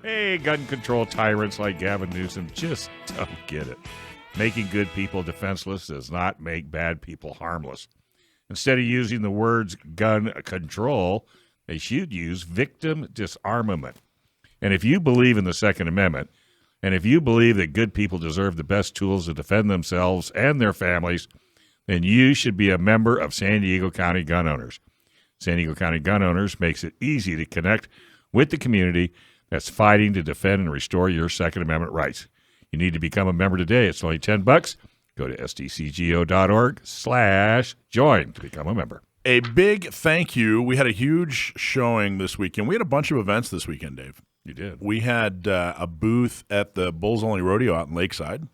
Hey, gun control tyrants like Gavin Newsom just don't get it. Making good people defenseless does not make bad people harmless. Instead of using the words gun control, they should use victim disarmament. And if you believe in the Second Amendment, and if you believe that good people deserve the best tools to defend themselves and their families, then you should be a member of San Diego County Gun Owners. San Diego County Gun Owners makes it easy to connect with the community that's fighting to defend and restore your Second Amendment rights. You need to become a member today. It's only $10. Go to SDCGO.org/join to become a member. A big thank you. We had a huge showing this weekend. We had a bunch of events this weekend, Dave. You did. We had a booth at the Bulls Only Rodeo out in Lakeside.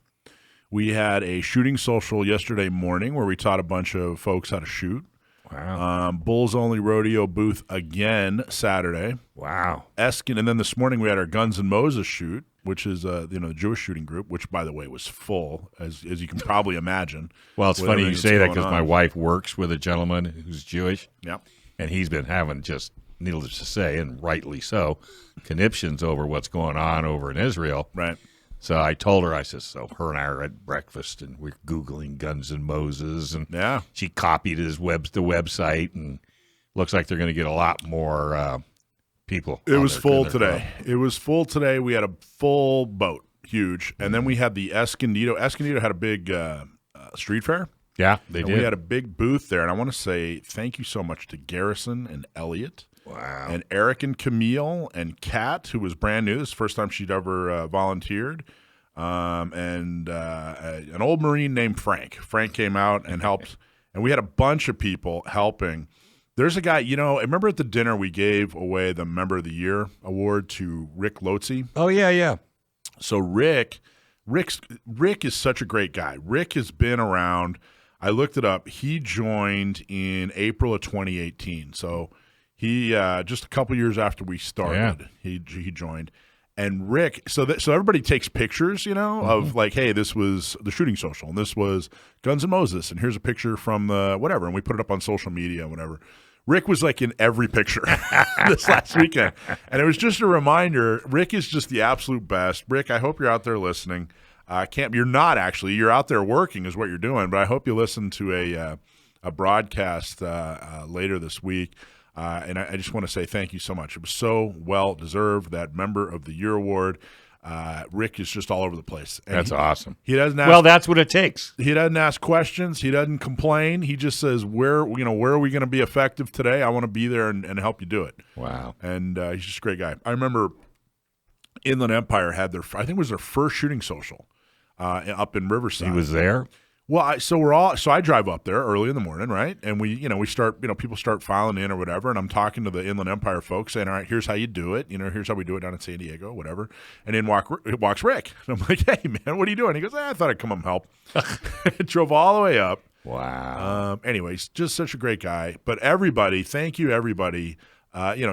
We had a shooting social yesterday morning where we taught a bunch of folks how to shoot. Wow. Bulls Only Rodeo booth again Saturday. Wow. Eskin, and then this morning we had our Guns N' Moses shoot, which is the Jewish shooting group, which by the way was full, as you can probably imagine. Well, it's funny you say that because my wife works with a gentleman who's Jewish. Yep. And he's been having just, needless to say, and rightly so, conniptions over what's going on over in Israel. Right. So I told her, I said, so her and I are at breakfast, and we're Googling Guns N' Moses, and she copied the website, and looks like they're going to get a lot more people. It was full today. It was full today. We had a full boat, huge. And then we had the Escondido. Escondido had a big street fair. Yeah, they did. We had a big booth there, and I want to say thank you so much to Garrison and Elliot. Wow. And Eric and Camille and Kat, who was brand new. This is the first time she'd ever volunteered. And an old Marine named Frank. Frank came out and helped. And we had a bunch of people helping. There's a guy, remember at the dinner we gave away the Member of the Year award to Rick Lotze? Oh, yeah. So Rick is such a great guy. Rick has been around. I looked it up. He joined in April of 2018. So he just a couple years after we started, he joined. And Rick, so everybody takes pictures, of like, hey, this was the shooting social, and this was Guns N' Moses, and here's a picture from the whatever, and we put it up on social media, whatever. Rick was like in every picture this last weekend, and it was just a reminder. Rick is just the absolute best. Rick, I hope you're out there listening. You're not actually. You're out there working, is what you're doing. But I hope you listen to a broadcast later this week. And I just want to say thank you so much. It was so well deserved, that Member of the Year award. Rick is just all over the place. And that's awesome. He doesn't ask, well, that's what it takes. He doesn't ask questions. He doesn't complain. He just says, where are we going to be effective today? I want to be there and help you do it. Wow. And he's just a great guy. I remember Inland Empire had I think it was their first shooting social up in Riverside. He was there? Well, so I drive up there early in the morning, right? And we start, people start filing in or whatever, and I'm talking to the Inland Empire folks saying, all right, here's how you do it. Here's how we do it down in San Diego, whatever. And in walks Rick. And I'm like, hey, man, what are you doing? He goes, I thought I'd come and help. Drove all the way up. Wow. Anyways, just such a great guy. But everybody, thank you, everybody.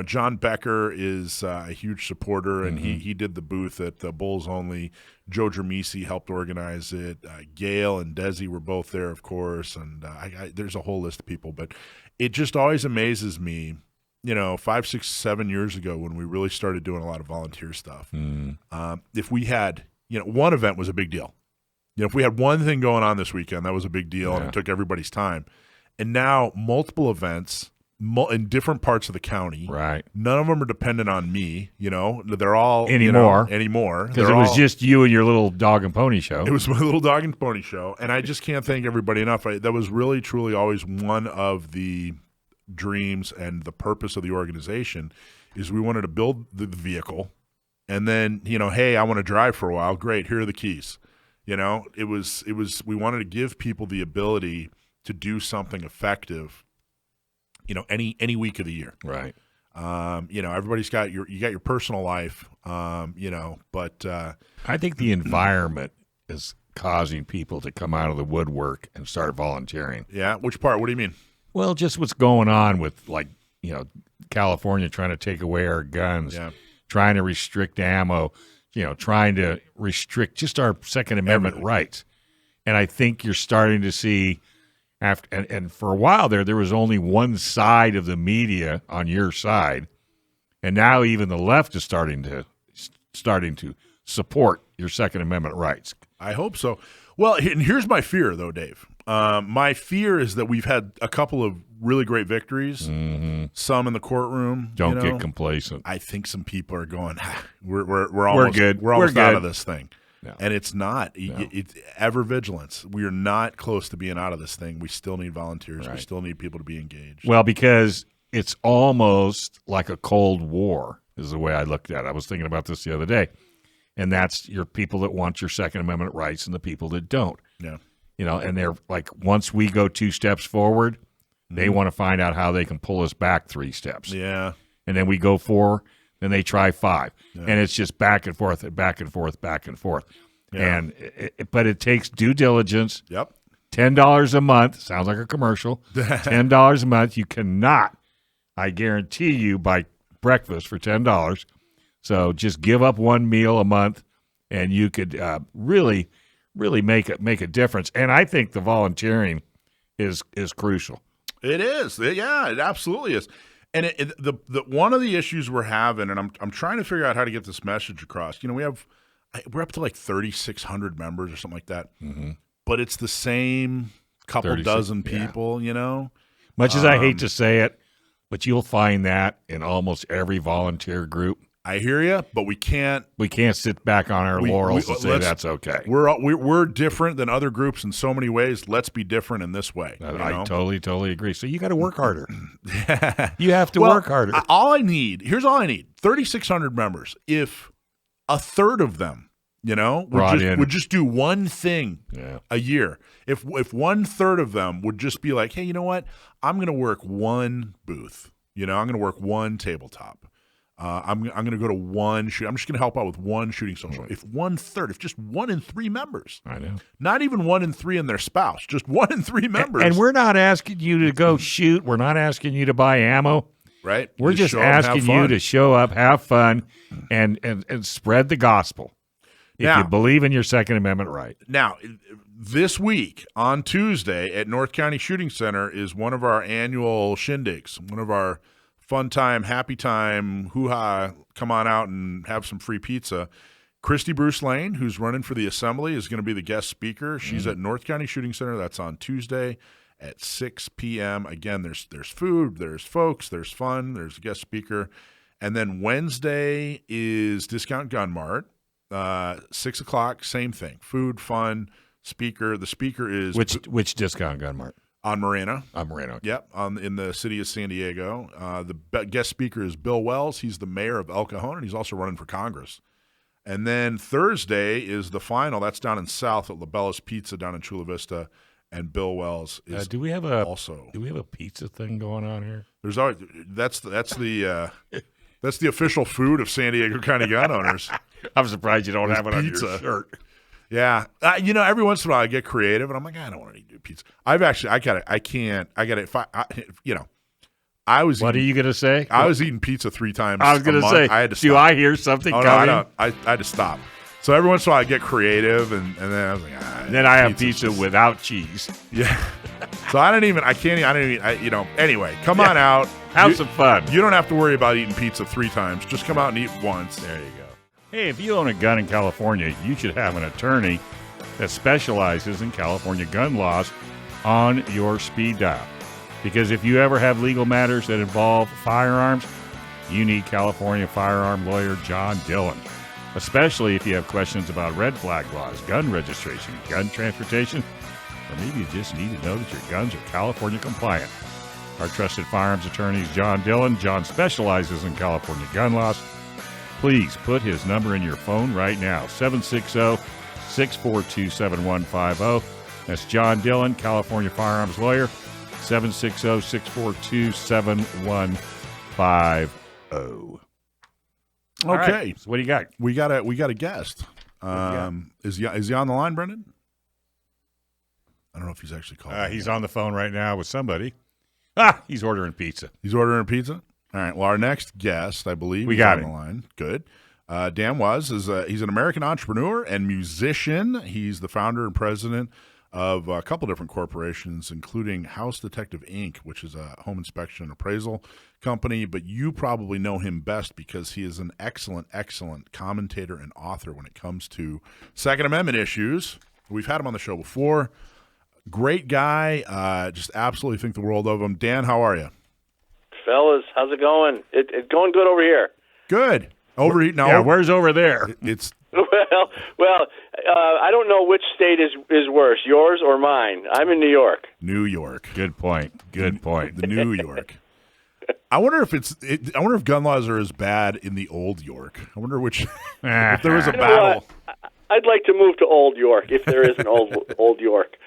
John Becker is a huge supporter, and he did the booth at the Bulls Only. Joe Dramisi helped organize it. Gail and Desi were both there, of course, and there's a whole list of people. But it just always amazes me, 5, 6, 7 years ago when we really started doing a lot of volunteer stuff. If we had, one event was a big deal. If we had one thing going on this weekend, that was a big deal, and it took everybody's time. And now multiple events in different parts of the county. Right. None of them are dependent on me, They're all anymore. Because it was just you and your little dog and pony show. It was my little dog and pony show, and I just can't thank everybody enough. That was really, truly always one of the dreams and the purpose of the organization is we wanted to build the vehicle, and then, hey, I want to drive for a while. Great, here are the keys. It was we wanted to give people the ability to do something effective any week of the year. Right. Everybody's got your personal life, but I think the environment is causing people to come out of the woodwork and start volunteering. Yeah. Which part? What do you mean? Well, just what's going on with, California trying to take away our guns, trying to restrict ammo, trying to restrict just our Second Amendment rights. And I think you're starting to see and for a while there was only one side of the media on your side, and now even the left is starting to starting to support your Second Amendment rights. I hope so. Well, and here's my fear, though, Dave. My fear is that we've had a couple of really great victories, some in the courtroom. Don't get complacent. I think some people are going, we're almost good. We're almost We're out good. of this thing. No. And it's not. No. It's ever vigilance. We are not close to being out of this thing. We still need volunteers. Right. We still need people to be engaged. Well, because it's almost like a Cold War is the way I looked at it. I was thinking about this the other day. And that's your people that want your Second Amendment rights and the people that don't. Yeah. And they're like, once we go 2 steps forward, they want to find out how they can pull us back 3 steps. Yeah. And then we go 4, then they try 5. Yeah. And it's just back and forth and back and forth, back and forth. Yeah. But it takes due diligence. Yep. $10 a month. Sounds like a commercial. $10 a month. You cannot, I guarantee you, buy breakfast for $10. So just give up 1 meal a month, and you could really make a difference. And I think the volunteering is crucial. It is. Yeah, it absolutely is. And the one of the issues we're having, and I'm trying to figure out how to get this message across. We're up to like 3,600 members or something like that. Mm-hmm. But it's the same couple dozen people, Much as I hate to say it, but you'll find that in almost every volunteer group. I hear you, but we can't sit back on our laurels and say that's okay. We're different than other groups in so many ways. Let's be different in this way. I totally agree. So you got to work harder. You have to work harder. Here's all I need: 3,600 members. If a third of them, would just do one thing a year. If 1/3 of them would just be like, hey, you know what? I'm going to work one booth. I'm going to work one tabletop. I'm going to go to one shoot. I'm just going to help out with one shooting social. If 1/3, if just 1 in 3 members, I know, not even 1 in 3 in their spouse, just 1 in 3 members. And we're not asking you to go shoot. We're not asking you to buy ammo. Right. We're just asking you to show up, have fun, and spread the gospel. If you believe in your Second Amendment right. Now, this week on Tuesday at North County Shooting Center is one of our annual shindigs, one of our fun time, happy time, hoo-ha, come on out and have some free pizza. Christy Bruce Lane, who's running for the Assembly, is going to be the guest speaker. She's at North County Shooting Center. That's on Tuesday at 6 p.m. Again, there's food, there's folks, there's fun, there's a guest speaker. And then Wednesday is Discount Gun Mart, 6 o'clock, same thing. Food, fun, speaker. The speaker is... Which Discount Gun Mart? On Morena. On Morena. Okay. Yep, in the city of San Diego. The guest speaker is Bill Wells. He's the mayor of El Cajon, and he's also running for Congress. And then Thursday is the final. That's down in South at LaBella's Pizza down in Chula Vista, and Bill Wells is do we have a pizza thing going on here? There's always that's the official food of San Diego County gun owners. I'm surprised you don't have it on your shirt. Yeah. Every once in a while I get creative and I'm like, I don't want to eat pizza. I was What are you going to say? I was eating pizza 3 times I was going to say, I had to stop. Do I hear something coming? No, I had to stop. So every once in a while I get creative and then I was like, then I have pizza without cheese. Yeah. So anyway, come on out. Have some fun. You don't have to worry about eating pizza 3 times. Just come out and eat once. There you go. Hey, if you own a gun in California, you should have an attorney that specializes in California gun laws on your speed dial. Because if you ever have legal matters that involve firearms, you need California firearm lawyer John Dillon. Especially if you have questions about red flag laws, gun registration, gun transportation, or maybe you just need to know that your guns are California compliant. Our trusted firearms attorney is John Dillon. John specializes in California gun laws. Please put his number in your phone right now, 760-642-7150. That's John Dillon, California firearms lawyer, 760-642-7150. Okay. Right, so what do you got? We got a guest. Is he on the line, Brendan? I don't know if he's actually called. He's on the phone right now with somebody. He's ordering pizza. He's ordering pizza? All right. Well, our next guest, I believe, we got on the line. Good. Dan he's an American entrepreneur and musician. He's the founder and president of a couple different corporations, including House Detective Inc., which is a home inspection and appraisal company. But you probably know him best because he is an excellent, excellent commentator and author when it comes to Second Amendment issues. We've had him on the show before. Great guy. Just absolutely think the world of him. Dan, how are you? Fellas, how's it going? It's going good over here. Good. Over now. Yeah, where's over there? It's well. I don't know which state is worse, yours or mine. I'm in New York. New York. Good point. Good point. The New York. I wonder if gun laws are as bad in the old York. I wonder which if there was a battle. I'd like to move to Old York if there is an old York.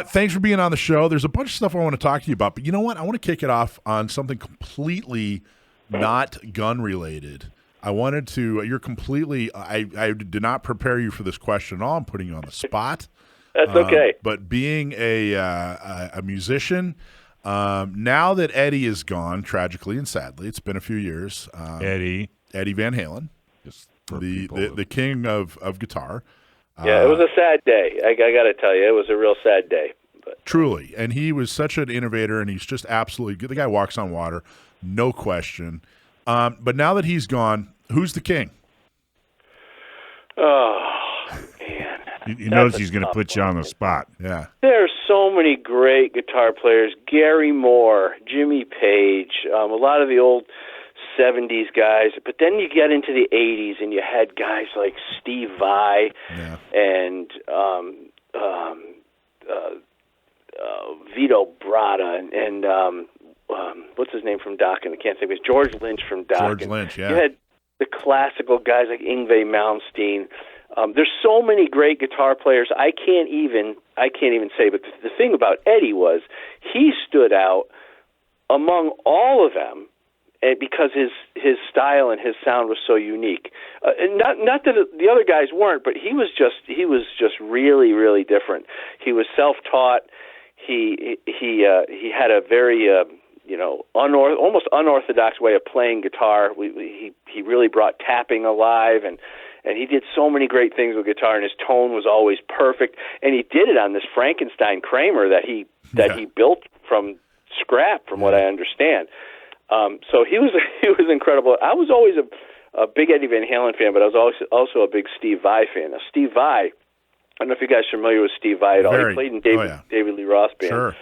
Thanks for being on the show. There's a bunch of stuff I want to talk to you about, but you know what? I want to kick it off on something completely not gun related. You're completely, I did not prepare you for this question at all. I'm putting you on the spot. That's okay. But being a musician, now that Eddie is gone, tragically and sadly, it's been a few years. Eddie Van Halen, the king of guitar. Yeah, it was a sad day. I got to tell you, it was a real sad day. But. Truly, and he was such an innovator, and he's just absolutely good. The guy walks on water, no question. But now that he's gone, who's the king? Oh, man. He knows he's going to put you on the spot. Yeah. There are so many great guitar players. Gary Moore, Jimmy Page, a lot of the old 70s guys. But then you get into the 80s, and you had guys like Steve Vai and Vito Bratta and what's his name from Dokken? I can't think of it. George Lynch from Dokken. George Lynch, yeah. You had the classical guys like Yngwie Malmsteen. There's so many great guitar players. I can't even say. But the thing about Eddie was he stood out among all of them, and because his style and his sound was so unique. And not that the other guys weren't, but he was just really, really different. He was self-taught. He had a very almost unorthodox way of playing guitar. He really brought tapping alive, and he did so many great things with guitar, and his tone was always perfect. And he did it on this Frankenstein Kramer that he built from scrap, from what I understand. So he was incredible. I was always a big Eddie Van Halen fan, but I was also a big Steve Vai fan. Now, Steve Vai, I don't know if you guys are familiar with Steve Vai at all. He played in David Lee Roth's band. Sure.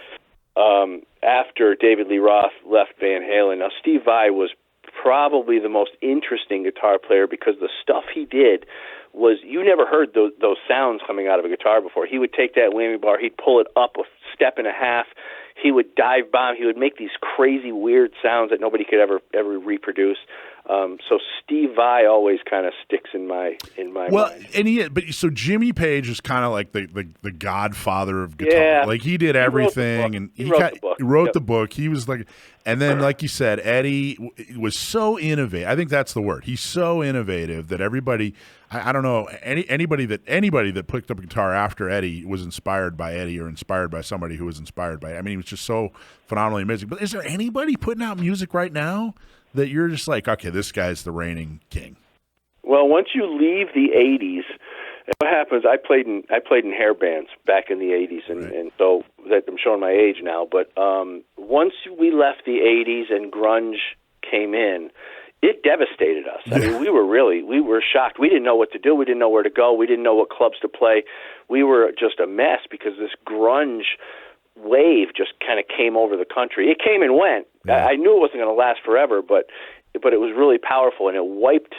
After David Lee Roth left Van Halen. Now, Steve Vai was probably the most interesting guitar player because the stuff he did was, you never heard those sounds coming out of a guitar before. He would take that whammy bar, he'd pull it up a step and a half, he would dive bomb, he would make these crazy weird sounds that nobody could ever reproduce. So Steve Vai always kind of sticks in my mind. So Jimmy Page is kind of like the godfather of guitar. Yeah. Like he did everything, and he wrote the book. He was like, and then like you said, Eddie was so innovative. I think that's the word. He's so innovative that everybody. I don't know anybody that picked up a guitar after Eddie was inspired by Eddie or inspired by somebody who was inspired by. I mean, he was just so phenomenally amazing. But is there anybody putting out music right now that you're just like, okay, this guy's the reigning king? Well, once you leave the 80s, what happens, I played in hair bands back in the 80s, and so that I'm showing my age now, but once we left the 80s and grunge came in, it devastated us. I mean, we were shocked. We didn't know what to do. We didn't know where to go. We didn't know what clubs to play. We were just a mess because this grunge wave just kind of came over the country. It came and went. Yeah. I knew it wasn't going to last forever, but it was really powerful, and it wiped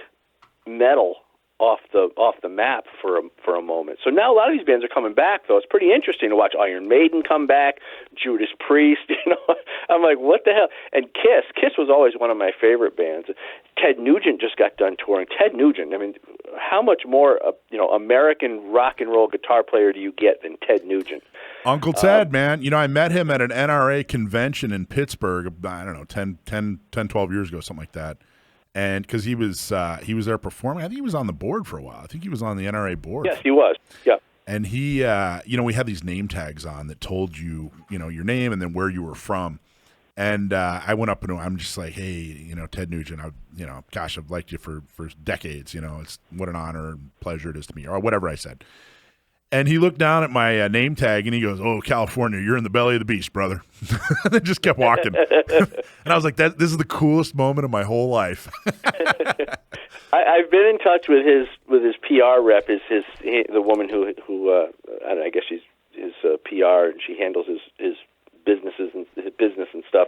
metal off the map for a moment. So now a lot of these bands are coming back, though. It's pretty interesting to watch Iron Maiden come back, Judas Priest. I'm like, what the hell? And Kiss was always one of my favorite bands. Ted Nugent just got done touring. Ted Nugent, I mean, how much more American rock and roll guitar player do you get than Ted Nugent? Uncle Ted, man. I met him at an NRA convention in Pittsburgh, I don't know, 10, 12 years ago, something like that. And because he was there performing, I think he was on the board for a while. I think he was on the NRA board. Yes, he was. Yeah. And he, we had these name tags on that told you, your name and then where you were from. And I went up and I'm just like, hey, Ted Nugent, gosh, I've liked you for decades. It's what an honor and pleasure it is to me, or whatever I said. And he looked down at my name tag and he goes, "Oh, California, you're in the belly of the beast, brother." And then just kept walking. And I was like, "This is the coolest moment of my whole life." I've been in touch with his PR rep, the woman who I don't know, I guess she's his PR, and she handles his businesses and his business and stuff.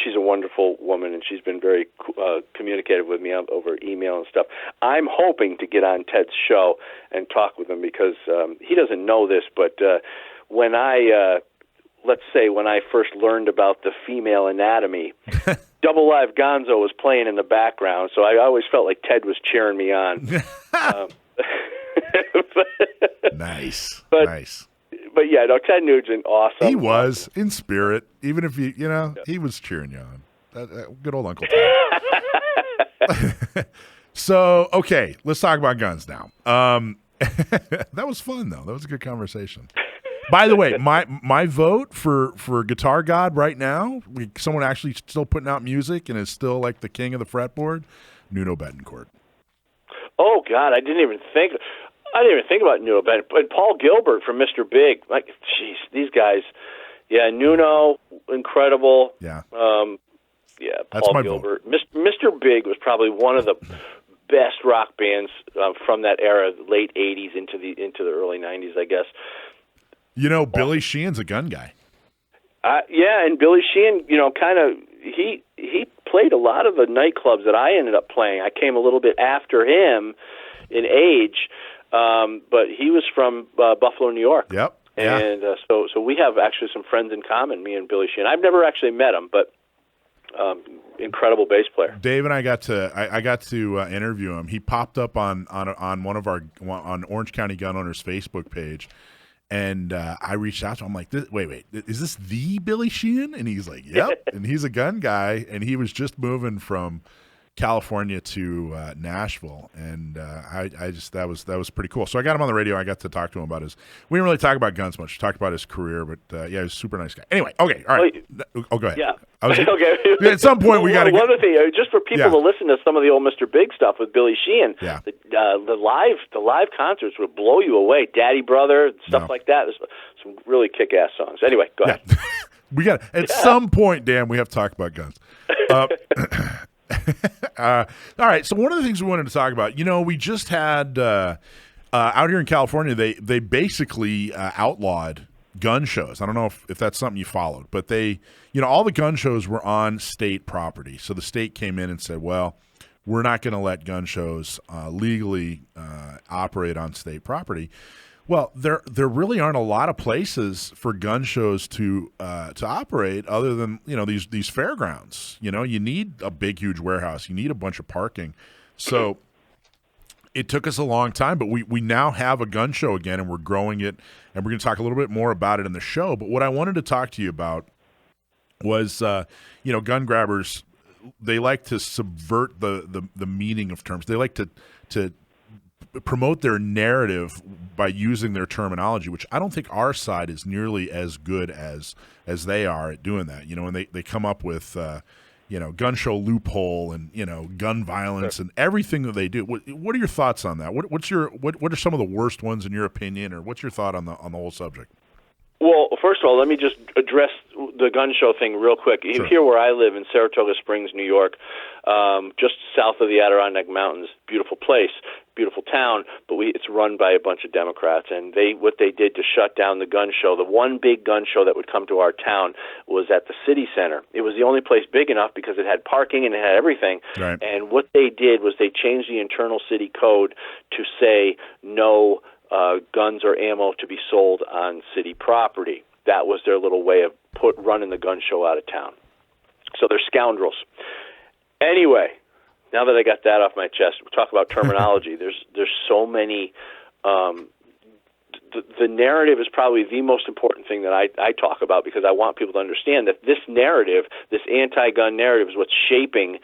She's a wonderful woman, and she's been very communicative with me over email and stuff. I'm hoping to get on Ted's show and talk with him because he doesn't know this, but when let's say when I first learned about the female anatomy, Double Live Gonzo was playing in the background, so I always felt like Ted was cheering me on. Nice. But yeah, no, Ted Nugent, awesome. He was in spirit, even if he was cheering you on. Good old Uncle Ted. So, okay, let's talk about guns now. That was fun, though. That was a good conversation. By the way, my vote for Guitar God right now, someone actually still putting out music and is still like the king of the fretboard, Nuno Bettencourt. Oh God, I didn't even think about Nuno Bettencourt. But Paul Gilbert from Mr. Big, like, jeez, these guys. Yeah, Nuno, incredible. Yeah. Yeah, That's Paul my Gilbert. Mr. Big was probably one of the best rock bands from that era, late '80s into the early '90s, I guess. Billy Sheehan's a gun guy. Yeah, and Billy Sheehan, he played a lot of the nightclubs that I ended up playing. I came a little bit after him in age, but he was from Buffalo, New York. Yep. And so we have actually some friends in common, me and Billy Sheehan. I've never actually met him, but incredible bass player. Dave and I got to interview him. He popped up on one of our on Orange County Gun Owners Facebook page. And I reached out to him. I'm like, wait, is this the Billy Sheehan? And he's like, yep. And he's a gun guy, and he was just moving from California to Nashville, and that was pretty cool. So I got him on the radio. I got to talk to him about we didn't really talk about guns much. We talked about his career, but yeah, he's a super nice guy. Anyway, okay, all right. Oh, go ahead. Yeah. Okay. At some point, we got to. One other thing, just for people to listen to some of the old Mr. Big stuff with Billy Sheehan. Yeah. The live concerts would blow you away. Daddy Brother, stuff like that. There's some really kick-ass songs. Anyway, go ahead. We got at some point, Dan. We have to talk about guns. All right. So one of the things we wanted to talk about, we just had out here in California, they basically outlawed gun shows. I don't know if that's something you followed, but they, all the gun shows were on state property. So the state came in and said, well, we're not going to let gun shows legally operate on state property. Well, there really aren't a lot of places for gun shows to operate other than these fairgrounds. You need a big, huge warehouse. You need a bunch of parking. So it took us a long time, but we now have a gun show again, and we're growing it, and we're going to talk a little bit more about it in the show. But what I wanted to talk to you about was, gun grabbers. They like to subvert the meaning of terms. They like to promote their narrative by using their terminology, which I don't think our side is nearly as good as they are at doing that. And they come up with gun show loophole and gun violence and everything that they do. What are your thoughts on that? What are some of the worst ones in your opinion, or what's your thought on the whole subject? Well, first of all, let me just address the gun show thing real quick. Sure. Here where I live in Saratoga Springs, New York, just south of the Adirondack Mountains, beautiful place, beautiful town, but it's run by a bunch of Democrats. And what they did to shut down the gun show, the one big gun show that would come to our town was at the city center. It was the only place big enough because it had parking and it had everything. Right. And what they did was they changed the internal city code to say no guns or ammo to be sold on city property. That was their little way of running the gun show out of town. So they're scoundrels. Anyway, now that I got that off my chest, we'll talk about terminology. There's so many. The narrative is probably the most important thing that I talk about, because I want people to understand that this narrative, this anti-gun narrative, is what's shaping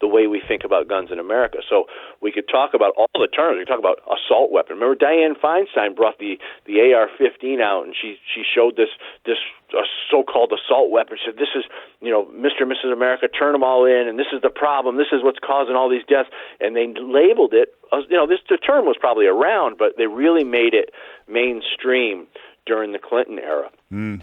the way we think about guns in America. So we could talk about all the terms. We could talk about assault weapon. Remember, Dianne Feinstein brought the AR-15 out, and she showed this so-called assault weapon. She said, this is, Mr. and Mrs. America, turn them all in, and this is the problem. This is what's causing all these deaths. And they labeled it, the term was probably around, but they really made it mainstream during the Clinton era.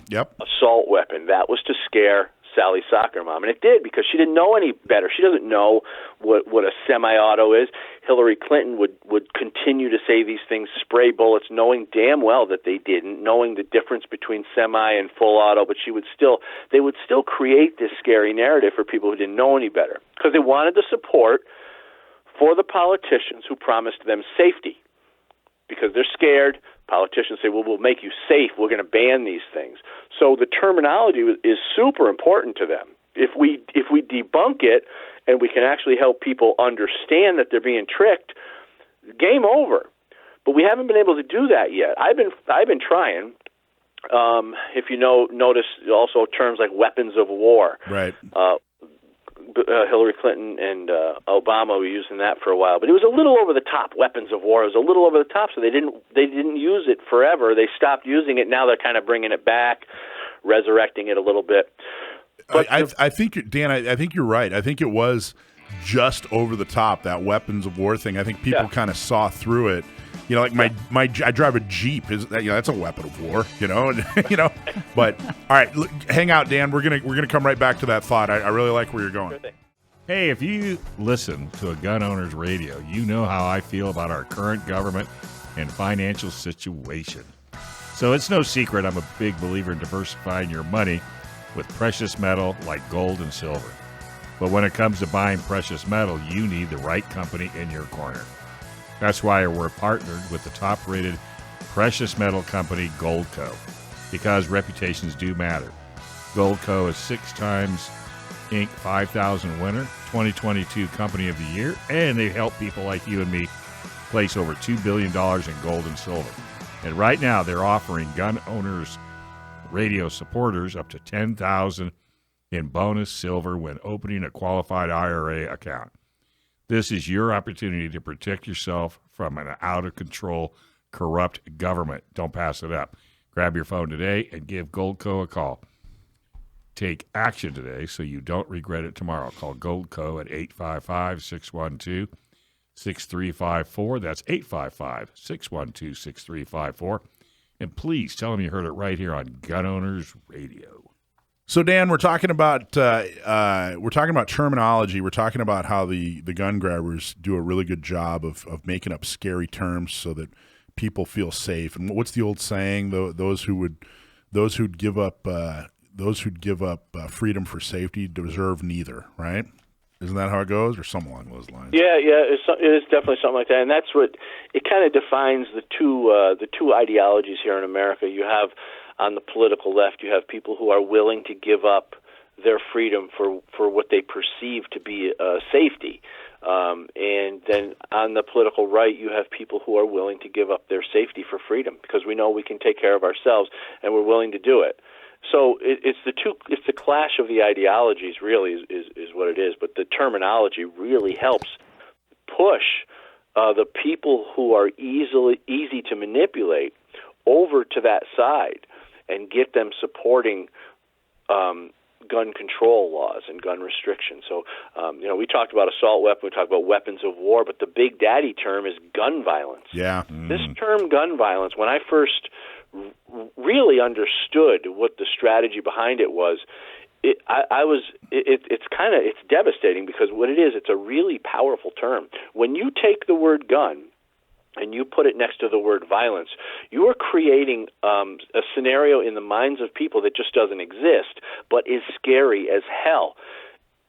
Yep. Assault weapon. That was to scare Sally's soccer mom. And it did, because she didn't know any better. She doesn't know what a semi-auto is. Hillary Clinton would continue to say these things, spray bullets, knowing damn well that they didn't, knowing the difference between semi and full auto, but they would still create this scary narrative for people who didn't know any better, because they wanted the support for the politicians who promised them safety. Because they're scared, politicians say, well, we'll make you safe. We're going to ban these things. So the terminology is super important to them. If we debunk it and we can actually help people understand that they're being tricked, game over. But we haven't been able to do that yet. I've been trying. If you notice also terms like weapons of war. Right. Hillary Clinton and Obama were using that for a while, but it was a little over the top. Weapons of war, it was a little over the top, so they didn't use it forever. They stopped using it. Now they're kind of bringing it back, resurrecting it a little bit. But I think, Dan, I think you're right. I think it was just over the top, that weapons of war thing. I think people kind of saw through it. Like I drive a Jeep. That's a weapon of war. But all right, look, hang out, Dan. We're gonna come right back to that thought. I really like where you're going. Hey, if you listen to a Gun Owners Radio, you know how I feel about our current government and financial situation. So it's no secret I'm a big believer in diversifying your money with precious metal like gold and silver. But when it comes to buying precious metal, you need the right company in your corner. That's why we're partnered with the top-rated precious metal company, Goldco, because reputations do matter. Goldco is 6 times Inc. 5000 winner, 2022 Company of the Year, and they help people like you and me place over $2 billion in gold and silver. And right now, they're offering Gun Owners Radio supporters up to $10,000 in bonus silver when opening a qualified IRA account. This is your opportunity to protect yourself from an out-of-control, corrupt government. Don't pass it up. Grab your phone today and give Goldco a call. Take action today so you don't regret it tomorrow. Call Goldco at 855-612-6354. That's 855-612-6354. And please tell them you heard it right here on Gun Owners Radio. So, Dan, we're talking about terminology. We're talking about how the gun grabbers do a really good job of making up scary terms so that people feel safe. And what's the old saying? Those who'd give up freedom for safety deserve neither. Right? Isn't that how it goes, or something along those lines? Yeah, it is definitely something like that, and that's what it kind of defines the two ideologies here in America. You have, on the political left, you have people who are willing to give up their freedom for what they perceive to be safety. And then on the political right, you have people who are willing to give up their safety for freedom, because we know we can take care of ourselves, and we're willing to do it. So it's the clash of the ideologies, really, is what it is. But the terminology really helps push the people who are easy to manipulate over to that side and get them supporting gun control laws and gun restrictions. So, we talked about assault weapon, we talked about weapons of war, but the big daddy term is gun violence. Yeah. This term, gun violence, when I first really understood what the strategy behind it was, it's devastating, because what it is, it's a really powerful term. When you take the word gun and you put it next to the word violence, you are creating a scenario in the minds of people that just doesn't exist, but is scary as hell.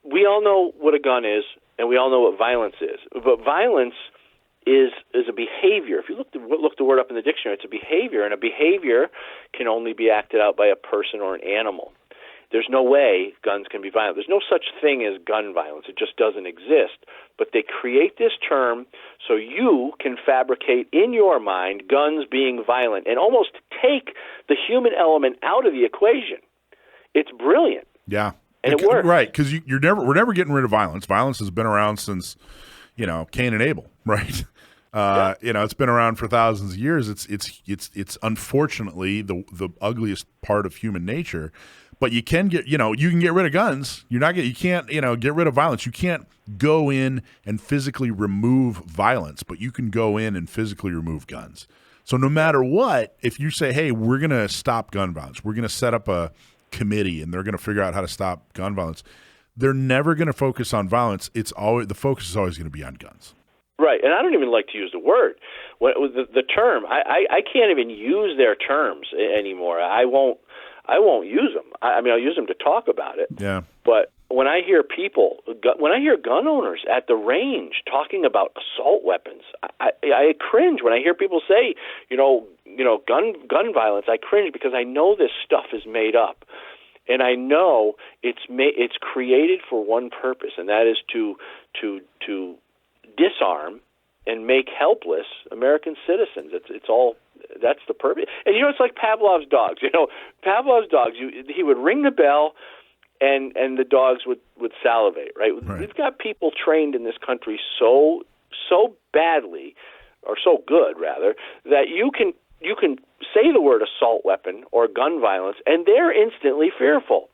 We all know what a gun is, and we all know what violence is. But violence is a behavior. If you look the word up in the dictionary, it's a behavior, and a behavior can only be acted out by a person or an animal. There's no way guns can be violent. There's no such thing as gun violence. It just doesn't exist. But they create this term so you can fabricate in your mind guns being violent and almost take the human element out of the equation. It's brilliant. Yeah. And it works. Right, because we're never getting rid of violence. Violence has been around since, Cain and Abel, right? It's been around for thousands of years. It's unfortunately the ugliest part of human nature. But you can get rid of guns. You can't get rid of violence. You can't go in and physically remove violence, but you can go in and physically remove guns. So no matter what, if you say, hey, we're going to stop gun violence, we're going to set up a committee and they're going to figure out how to stop gun violence, they're never going to focus on violence. The focus is always going to be on guns. Right, and I don't even like to use the word. The term, I can't even use their terms anymore. I won't use them. I'll use them to talk about it. Yeah. But when I hear gun owners at the range talking about assault weapons, I cringe. When I hear people say, gun violence, I cringe because I know this stuff is made up, and I know it's created for one purpose, and that is to disarm and make helpless American citizens. It's all. That's the purpose. And it's like Pavlov's dogs. Pavlov's dogs. He would ring the bell, and the dogs would salivate. Right? We've got people trained in this country so badly, or so good rather, that you can say the word assault weapon or gun violence, and they're instantly fearful.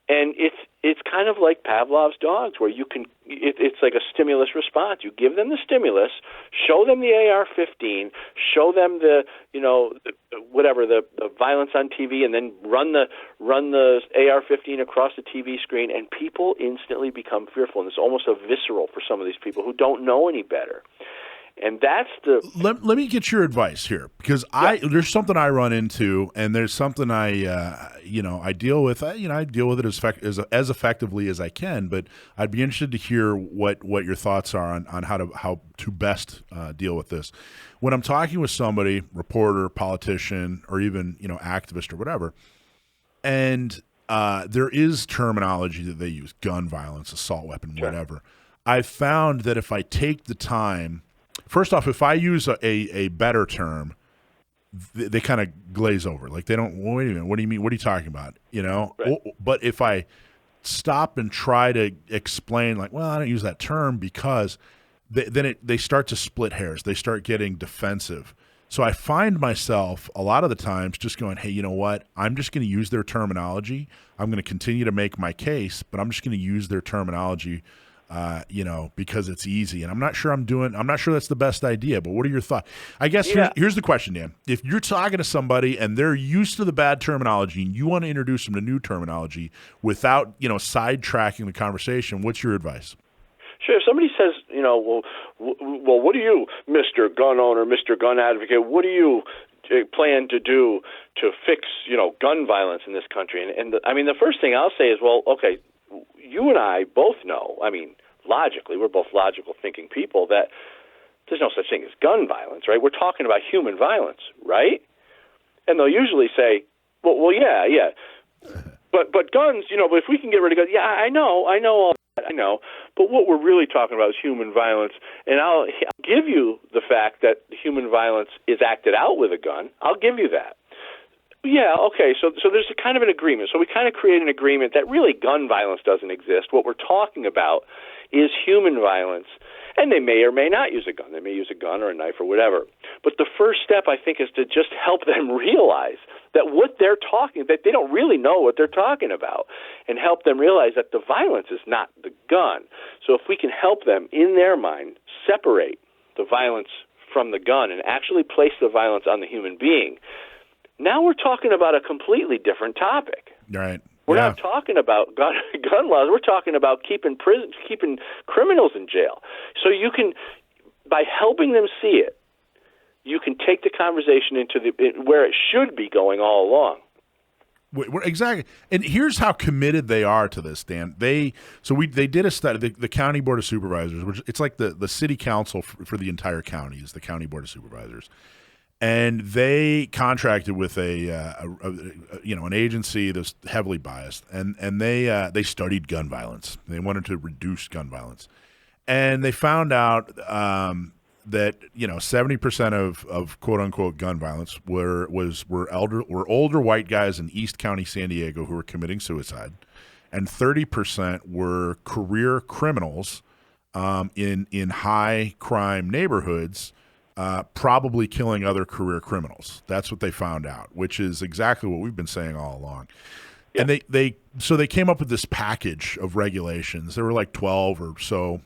And it's kind of like Pavlov's dogs, where it's like a stimulus response. You give them the stimulus, show them the AR-15, show them the violence on TV, and then run the AR-15 across the TV screen, and people instantly become fearful. And it's almost a visceral for some of these people who don't know any better. And that's the. Let me get your advice here, because there's something I run into, and there's something I deal with. I deal with it as effectively as I can. But I'd be interested to hear what your thoughts are on how to best deal with this. When I'm talking with somebody, reporter, politician, or even activist or whatever, and there is terminology that they use: gun violence, assault weapon, whatever. I've found that if I take the time. First off, if I use a better term, they kind of glaze over. Like they don't. Well, wait a minute. What do you mean? What are you talking about? Right. But if I stop and try to explain, like, well, I don't use that term because they start to split hairs. They start getting defensive. So I find myself a lot of the times just going, hey, you know what? I'm just going to use their terminology. I'm going to continue to make my case, but I'm just going to use their terminology. Because it's easy, and I'm not sure that's the best idea, but what are your thoughts? I guess here's the question, Dan. If you're talking to somebody and they're used to the bad terminology and you want to introduce them to new terminology without, sidetracking the conversation, what's your advice? Sure. If somebody says, well, what do you, Mr. Gun Owner, Mr. Gun Advocate, what do you plan to do to fix, gun violence in this country? And the first thing I'll say is, well, okay, you and I both know, logically, we're both logical thinking people, that there's no such thing as gun violence, right? We're talking about human violence, right? And they'll usually say, well, yeah. But guns, but if we can get rid of guns, I know all that, I know. But what we're really talking about is human violence. And I'll give you the fact that human violence is acted out with a gun. I'll give you that. Yeah, okay, so there's a kind of an agreement. So we kind of create an agreement that really gun violence doesn't exist. What we're talking about is human violence, and they may or may not use a gun. They may use a gun or a knife or whatever. But the first step, I think, is to just help them realize that that they don't really know what they're talking about, and help them realize that the violence is not the gun. So if we can help them, in their mind, separate the violence from the gun and actually place the violence on the human being, now we're talking about a completely different topic. Right. We're not talking about gun laws. We're talking about keeping criminals in jail. So you can, by helping them see it, you can take the conversation into where it should be going all along. Exactly. And here's how committed they are to this, Dan. They did a study, the County Board of Supervisors, which it's like the city council for the entire county is the County Board of Supervisors. And they contracted with an agency that's heavily biased, and they studied gun violence. They wanted to reduce gun violence, and they found out that 70% of quote unquote gun violence were older white guys in East County, San Diego, who were committing suicide, and 30% were career criminals in high crime neighborhoods, probably killing other career criminals. That's what they found out, which is exactly what we've been saying all along. Yeah. And they came up with this package of regulations. There were like 12 or so,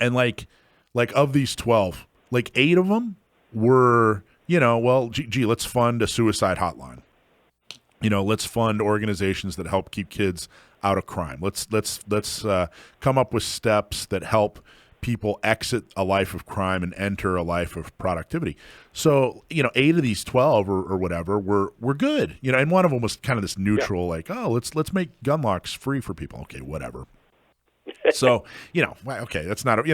and like of these 12, like 8 of them were, gee, let's fund a suicide hotline. Let's fund organizations that help keep kids out of crime. Let's come up with steps that help people exit a life of crime and enter a life of productivity. So, 8 of these 12 or whatever were good. And one of them was kind of this neutral, like, oh, let's make gun locks free for people. Okay, whatever. So, okay, that's not,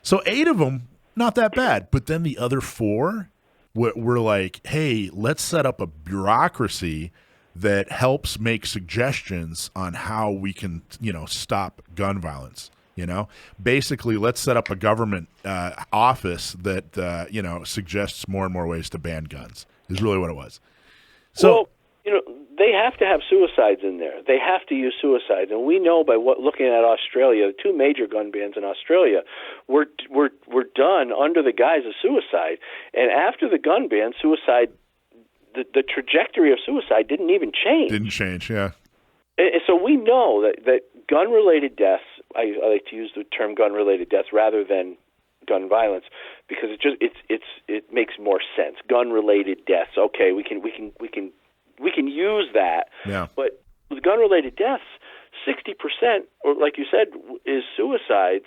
So 8 of them, not that bad. But then the other 4 were like, hey, let's set up a bureaucracy that helps make suggestions on how we can, stop gun violence. Basically, let's set up a government office that, suggests more and more ways to ban guns is really what it was. So, they have to have suicides in there. They have to use suicides. And we know by looking at Australia, the 2 major gun bans in Australia were done under the guise of suicide. And after the gun ban, suicide, the trajectory of suicide didn't even change. Didn't change, yeah. And so we know that gun-related deaths, I like to use the term gun-related deaths rather than gun violence, because it makes more sense. Gun-related deaths, okay, we can use that. Yeah. But with gun-related deaths, 60%, or like you said, is suicides.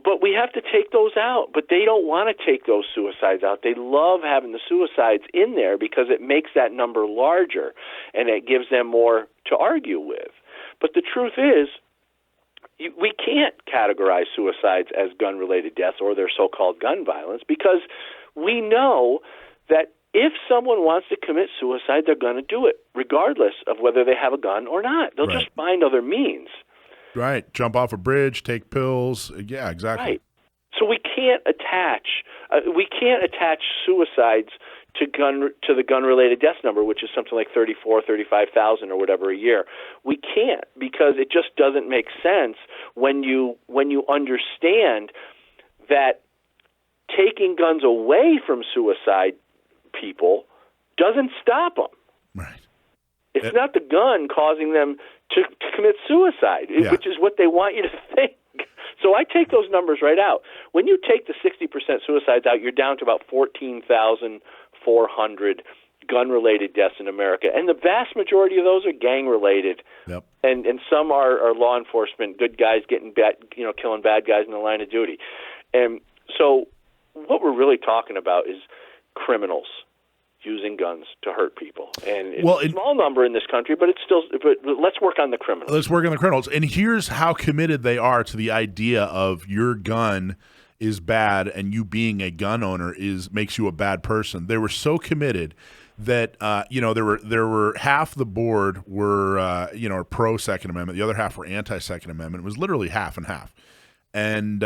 But we have to take those out. But they don't want to take those suicides out. They love having the suicides in there because it makes that number larger, and it gives them more to argue with. But the truth is, we can't categorize suicides as gun-related deaths or their so-called gun violence, because we know that if someone wants to commit suicide, they're going to do it, regardless of whether they have a gun or not. They'll just find other means. Right. Jump off a bridge, take pills. Yeah, exactly. Right. So we can't attach suicides to the gun-related death number, which is something like 35,000 or whatever a year. We can't, because it just doesn't make sense when you understand that taking guns away from suicide people doesn't stop them. Right. It's not the gun causing them to commit suicide, which is what they want you to think. So I take those numbers right out. When you take the 60% suicides out, you're down to about 14,400 gun-related deaths in America, and the vast majority of those are gang-related. Yep. And some are law enforcement, good guys killing bad guys in the line of duty. And so what we're really talking about is criminals using guns to hurt people. And it's a small number in this country, but let's work on the criminals. Let's work on the criminals. And here's how committed they are to the idea of your gun is bad and you being a gun owner makes you a bad person. They were so committed that there were half the board were pro Second Amendment, the other half were anti Second Amendment. It was literally half and half. And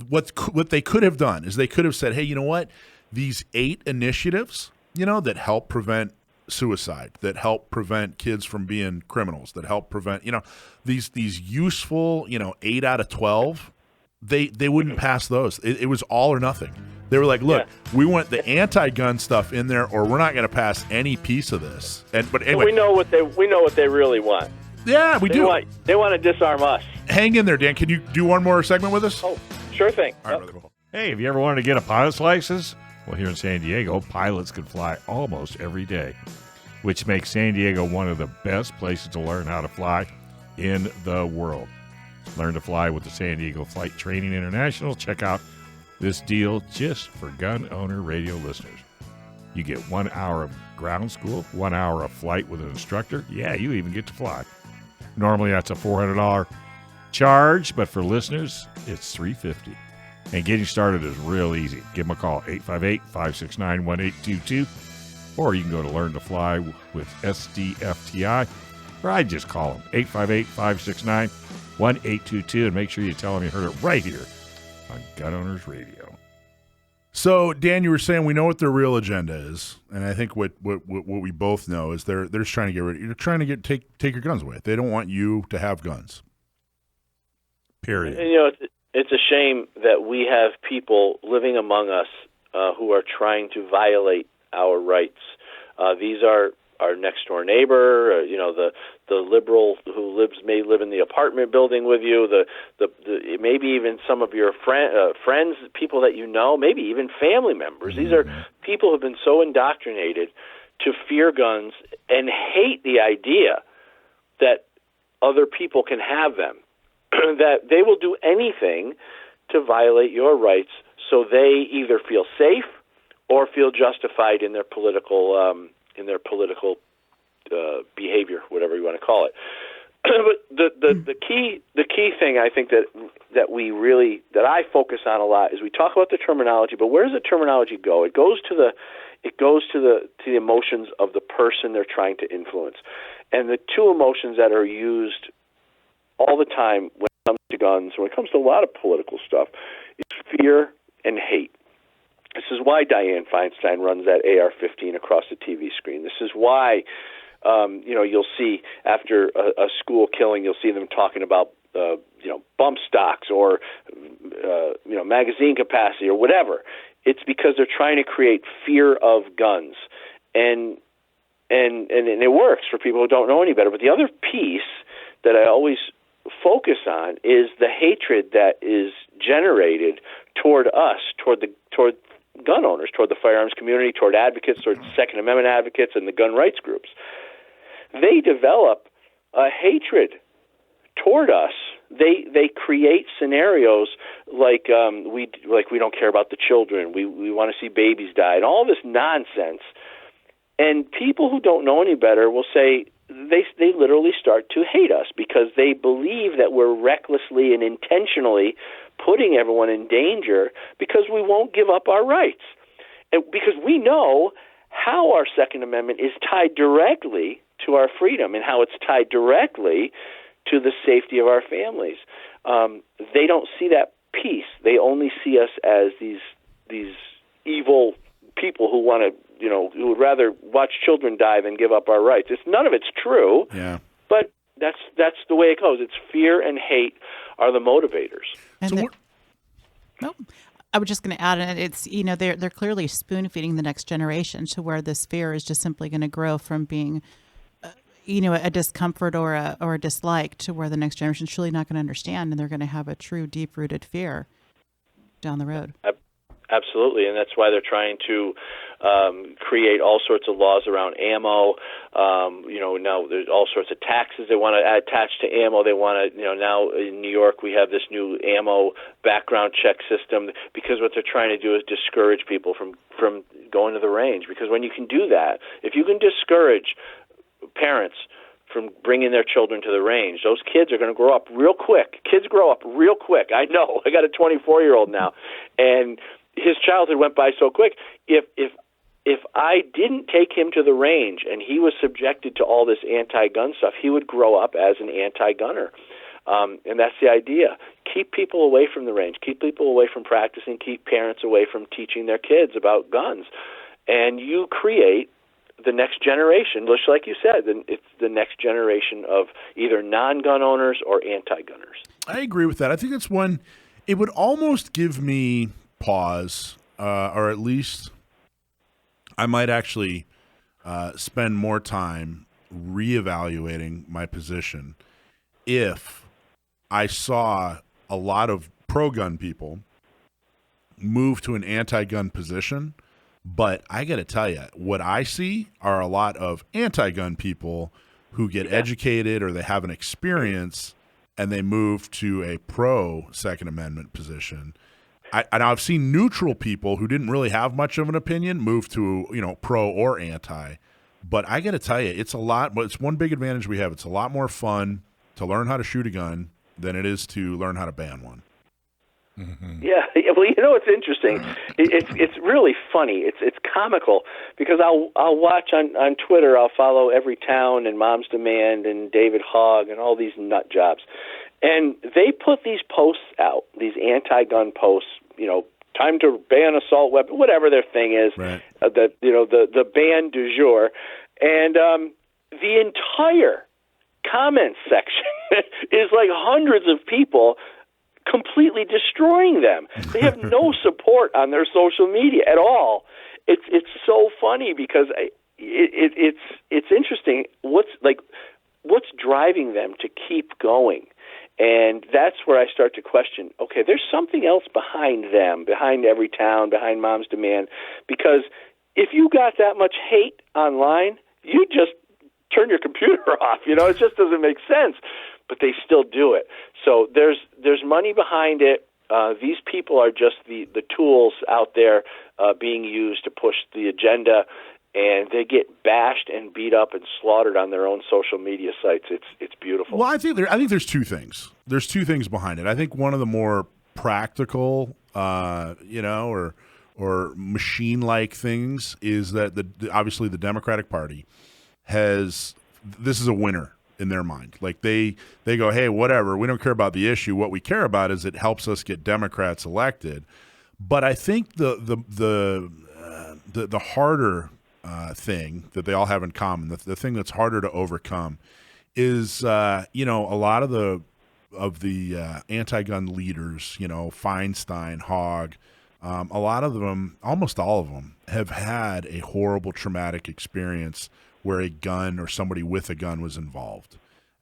what they could have done is they could have said, hey, you know what? These 8 initiatives, that help prevent suicide, that help prevent kids from being criminals, that help prevent, these useful, 8 out of 12, they wouldn't pass those. It was all or nothing. They were like, look, we want the anti-gun stuff in there, or we're not going to pass any piece of this. But anyway, we know what they really want. Yeah, we do. They want to disarm us. Hang in there, Dan. Can you do one more segment with us? Oh, sure thing. All right, brother. Hey, have you ever wanted to get a pilot's license? Well, here in San Diego, pilots can fly almost every day, which makes San Diego one of the best places to learn how to fly in the world. Learn to fly with the San Diego Flight Training International. Check out this deal just for gun owner radio listeners. You get 1 hour of ground school, 1 hour of flight with an instructor. Yeah, you even get to fly. Normally, that's a $400 charge, but for listeners, it's $350. And getting started is real easy. Give them a call, 858-569-1822, or you can go to Learn to Fly with SDFTI, or I'd just call them, 858-569-1822, and make sure you tell them you heard it right here on Gun Owners Radio. So, Dan, you were saying we know what their real agenda is, and I think what we both know is they're just trying to get rid. You're trying to take your guns away. They don't want you to have guns. Period. And, it's a shame that we have people living among us who are trying to violate our rights. These are our next door neighbor, the liberal who may live in the apartment building with you, the maybe even some of your friends, people that you know, maybe even family members. These are people who have been so indoctrinated to fear guns and hate the idea that other people can have them, that they will do anything to violate your rights so they either feel safe or feel justified in their political behavior, whatever you want to call it. But the key thing I think that I focus on a lot is we talk about the terminology, but where does the terminology go? It goes to the emotions of the person they're trying to influence, and the two emotions that are used all the time when it comes to guns, when it comes to a lot of political stuff, is fear and hate. This is why Dianne Feinstein runs that AR-15 across the TV screen. This is why, you'll see after a school killing, you'll see them talking about, bump stocks or, magazine capacity or whatever. It's because they're trying to create fear of guns, and it works for people who don't know any better. But the other piece that I always focus on is the hatred that is generated toward us, toward gun owners, toward the firearms community, toward advocates, toward Second Amendment advocates, and the gun rights groups. They develop a hatred toward us. They create scenarios like we don't care about the children. We want to see babies die, and all this nonsense. And people who don't know any better will say they literally start to hate us because they believe that we're recklessly and intentionally putting everyone in danger because we won't give up our rights. And because we know how our Second Amendment is tied directly to our freedom and how it's tied directly to the safety of our families. They don't see that piece. They only see us as these evil people who want to, who would rather watch children die than give up our rights. None of it's true. Yeah. But that's the way it goes. It's fear and hate are the motivators. And I was just going to add, it's they're clearly spoon feeding the next generation to where this fear is just simply going to grow from being, a discomfort or a dislike to where the next generation is truly not going to understand, and they're going to have a true deep rooted fear down the road. Absolutely, and that's why they're trying to create all sorts of laws around ammo. Now there's all sorts of taxes they want to attach to ammo. They want to, now in New York we have this new ammo background check system because what they're trying to do is discourage people from going to the range. Because when you can do that, if you can discourage parents from bringing their children to the range, those kids are going to grow up real quick. Kids grow up real quick. I know. I got a 24-year-old now, and his childhood went by so quick. If I didn't take him to the range and he was subjected to all this anti-gun stuff, he would grow up as an anti-gunner. And that's the idea. Keep people away from the range. Keep people away from practicing. Keep parents away from teaching their kids about guns. And you create the next generation, just like you said, it's the next generation of either non-gun owners or anti-gunners. I agree with that. I think that's one, it would almost give me pause, or at least I might actually spend more time reevaluating my position if I saw a lot of pro-gun people move to an anti-gun position. But I got to tell you, what I see are a lot of anti-gun people who get educated or they have an experience and they move to a pro-Second Amendment position. I've seen neutral people who didn't really have much of an opinion move to, pro or anti. But I got to tell you, it's one big advantage we have. It's a lot more fun to learn how to shoot a gun than it is to learn how to ban one. Mm-hmm. Yeah, well, it's interesting. It's really funny. It's comical because I'll watch on Twitter. I'll follow Every Town and Mom's Demand and David Hogg and all these nut jobs, and they put these posts out, these anti-gun posts, time to ban assault weapon, whatever their thing is, right. The ban du jour, and the entire comment section is like hundreds of people completely destroying them. They have no support on their social media at all. It's so funny because it's interesting. What's driving them to keep going? And that's where I start to question, okay, there's something else behind them, behind Everytown, behind Mom's Demand, because if you got that much hate online, you just turn your computer off. It just doesn't make sense. But they still do it. So there's money behind it. These people are just the tools out there being used to push the agenda, and they get bashed and beat up and slaughtered on their own social media sites. It's beautiful. Well, I think there's two things. There's two things behind it. I think one of the more practical, or machine-like things is that obviously the Democratic Party this is a winner in their mind. Like they go, hey, whatever, we don't care about the issue. What we care about is it helps us get Democrats elected. But I think the harder thing that they all have in common, the thing that's harder to overcome, is a lot of the anti-gun leaders, Feinstein, Hogg, a lot of them, almost all of them, have had a horrible traumatic experience where a gun or somebody with a gun was involved.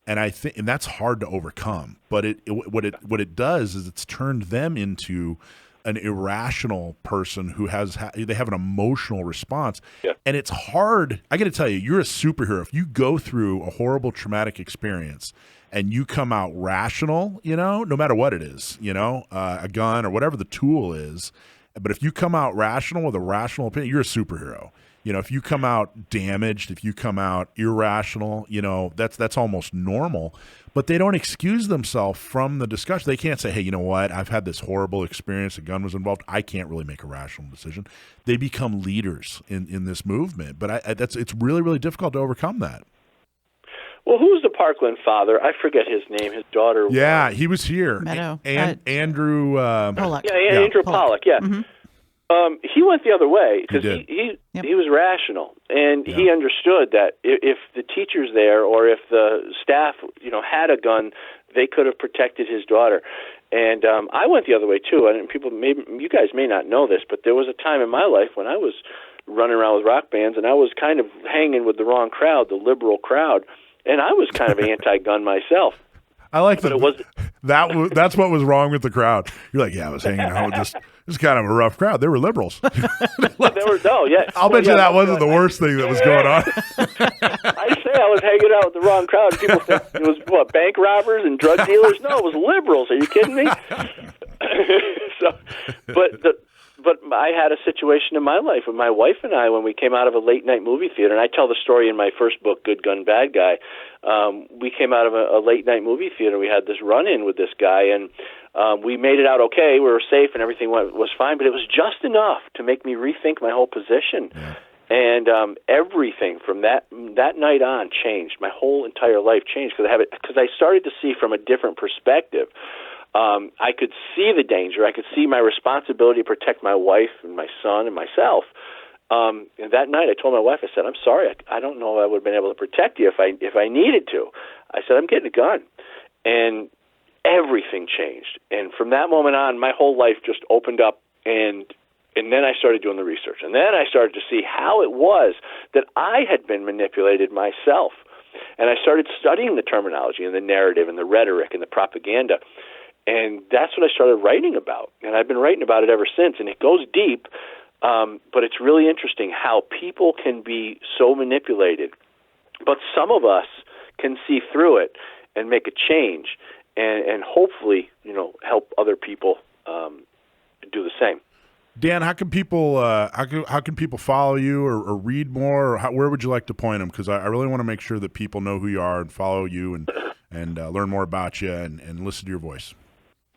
And and that's hard to overcome. But what it does is it's turned them into an irrational person they have an emotional response. Yeah. And it's hard. I got to tell you, you're a superhero. If you go through a horrible traumatic experience and you come out rational, no matter what it is, a gun or whatever the tool is, but if you come out rational with a rational opinion, you're a superhero. If you come out damaged, if you come out irrational, that's almost normal. But they don't excuse themselves from the discussion. They can't say, hey, you know what? I've had this horrible experience. A gun was involved. I can't really make a rational decision. They become leaders in this movement. But it's really, really difficult to overcome that. Well, who's the Parkland father? I forget his name. His daughter. Yeah, he was here. Meadow. Andrew Pollock. Yeah, Andrew Pollock. Yeah. Mm-hmm. He went the other way because he was rational, and he understood that if the teachers there or if the staff had a gun, they could have protected his daughter. And I went the other way too. And you guys may not know this, but there was a time in my life when I was running around with rock bands, and I was kind of hanging with the wrong crowd, the liberal crowd, and I was kind of anti-gun myself. I like that. That's what was wrong with the crowd. You're like, yeah, I was hanging out with this kind of a rough crowd. They were liberals. I'll bet you that wasn't the worst thing that was going on. I say I was hanging out with the wrong crowd. People think it was bank robbers and drug dealers. No, it was liberals. Are you kidding me? But I had a situation in my life with my wife and I when we came out of a late night movie theater, and I tell the story in my first book, Good Gun, Bad Guy. We came out of a late night movie theater. We had this run-in with this guy, and we made it out okay. We were safe, and everything was fine, but it was just enough to make me rethink my whole position. Yeah. And everything from that night on changed. My whole entire life changed because I started to see from a different perspective. I could see the danger. I could see my responsibility to protect my wife and my son and myself. And that night, I told my wife, I said, "I'm sorry. I don't know if I would have been able to protect you if I needed to." I said, "I'm getting a gun," and everything changed. And from that moment on, my whole life just opened up. And then I started doing the research, and then I started to see how it was that I had been manipulated myself. And I started studying the terminology and the narrative and the rhetoric and the propaganda. And that's what I started writing about. And I've been writing about it ever since. And it goes deep, but it's really interesting how people can be so manipulated. But some of us can see through it and make a change and hopefully, help other people do the same. Dan, how can people follow you or read more? Or where would you like to point them? Because I really want to make sure that people know who you are and follow you and learn more about you and listen to your voice.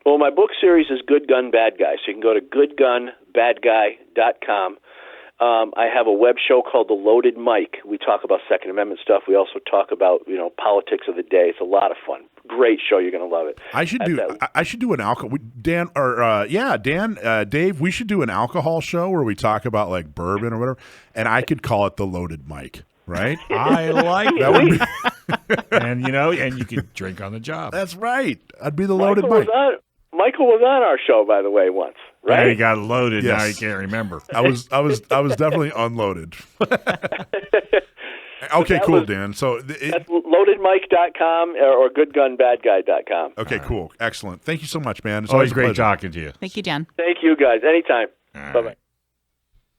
Well, my book series is Good Gun, Bad Guy, so you can go to goodgunbadguy.com. I have a web show called The Loaded Mic. We talk about Second Amendment stuff. We also talk about, politics of the day. It's a lot of fun. great show. You're going to love it. I should do an alcohol. Dave. We should do an alcohol show where we talk about like bourbon or whatever, and I could call it the Loaded Mic. Right? I like that. Would be and you could drink on the job. That's right. I'd be the Loaded Mic. Michael was on our show, by the way, once. Right? And he got loaded. Yes. Now he can't remember. I was definitely unloaded. Okay, cool, Dan. So that's loadedmike.com or goodgunbadguy.com. Okay, cool. Excellent. Thank you so much, man. It's always a great pleasure. talking to you. Thank you, Dan. Thank you, guys. Anytime. Bye-bye.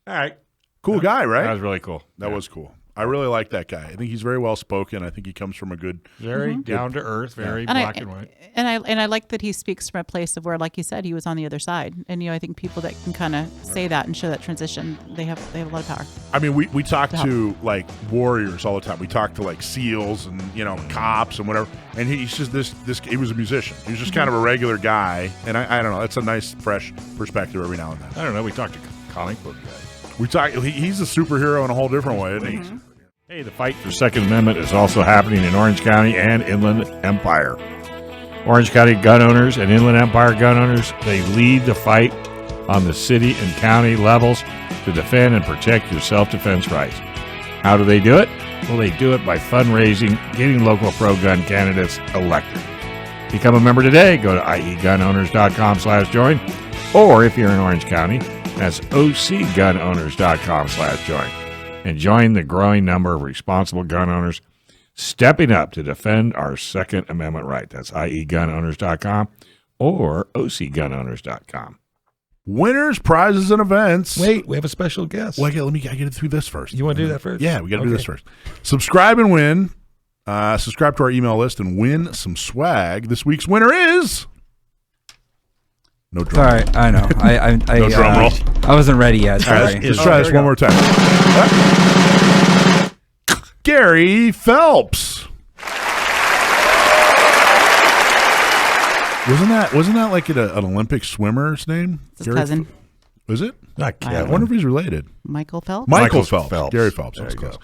All right. Cool guy, right? That was really cool. That was cool. I really like that guy. I think he's very well spoken. I think he comes from a good, very down to earth, very black and white. And I like that he speaks from a place of where, like you said, he was on the other side. And I think people that can kind of say that and show that transition, they have a lot of power. I mean, we talk to like warriors all the time. We talk to like SEALs and cops and whatever. And he's just this. He was a musician. He was just kind of a regular guy. And I don't know. It's a nice, fresh perspective every now and then. I don't know. We talked to comic book guys. He's a superhero in a whole different way, isn't he? Hey, the fight for Second Amendment is also happening in Orange County and Inland Empire. Orange County gun owners and Inland Empire gun owners, they lead the fight on the city and county levels to defend and protect your self-defense rights. How do they do it? Well, they do it by fundraising, getting local pro-gun candidates elected. Become a member today. Go to iegunowners.com/join. Or if you're in Orange County, that's OCGunowners.com/join. And join the growing number of responsible gun owners stepping up to defend our Second Amendment right. That's iegunowners.com or OCGunowners.com. Winners, prizes, and events. Wait, we have a special guest. Well, I get it through this first. You want to do that first? Yeah, we got to do this first. Subscribe and win. Subscribe to our email list and win some swag. This week's winner is... No drum roll. Sorry, I know. No drum roll. I wasn't ready yet. Sorry. Let's try this one more time. Gary Phelps. Wasn't that like an Olympic swimmer's name? It's his cousin. Was it? Not I wonder if he's related. Michael Phelps? Michael Phelps. Gary Phelps. There you go.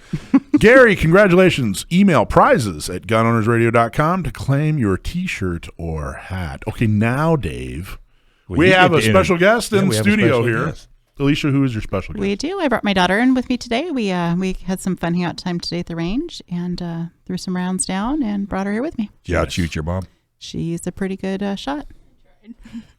Gary, congratulations. Email prizes at gunownersradio.com to claim your T-shirt or hat. Okay, now, Dave, we have a special guest in the studio here. Guest. Alicia, who is your special guest? We do. I brought my daughter in with me today. We had some fun hangout time today at the range and threw some rounds down and brought her here with me. Did you outshoot your mom? She's a pretty good shot.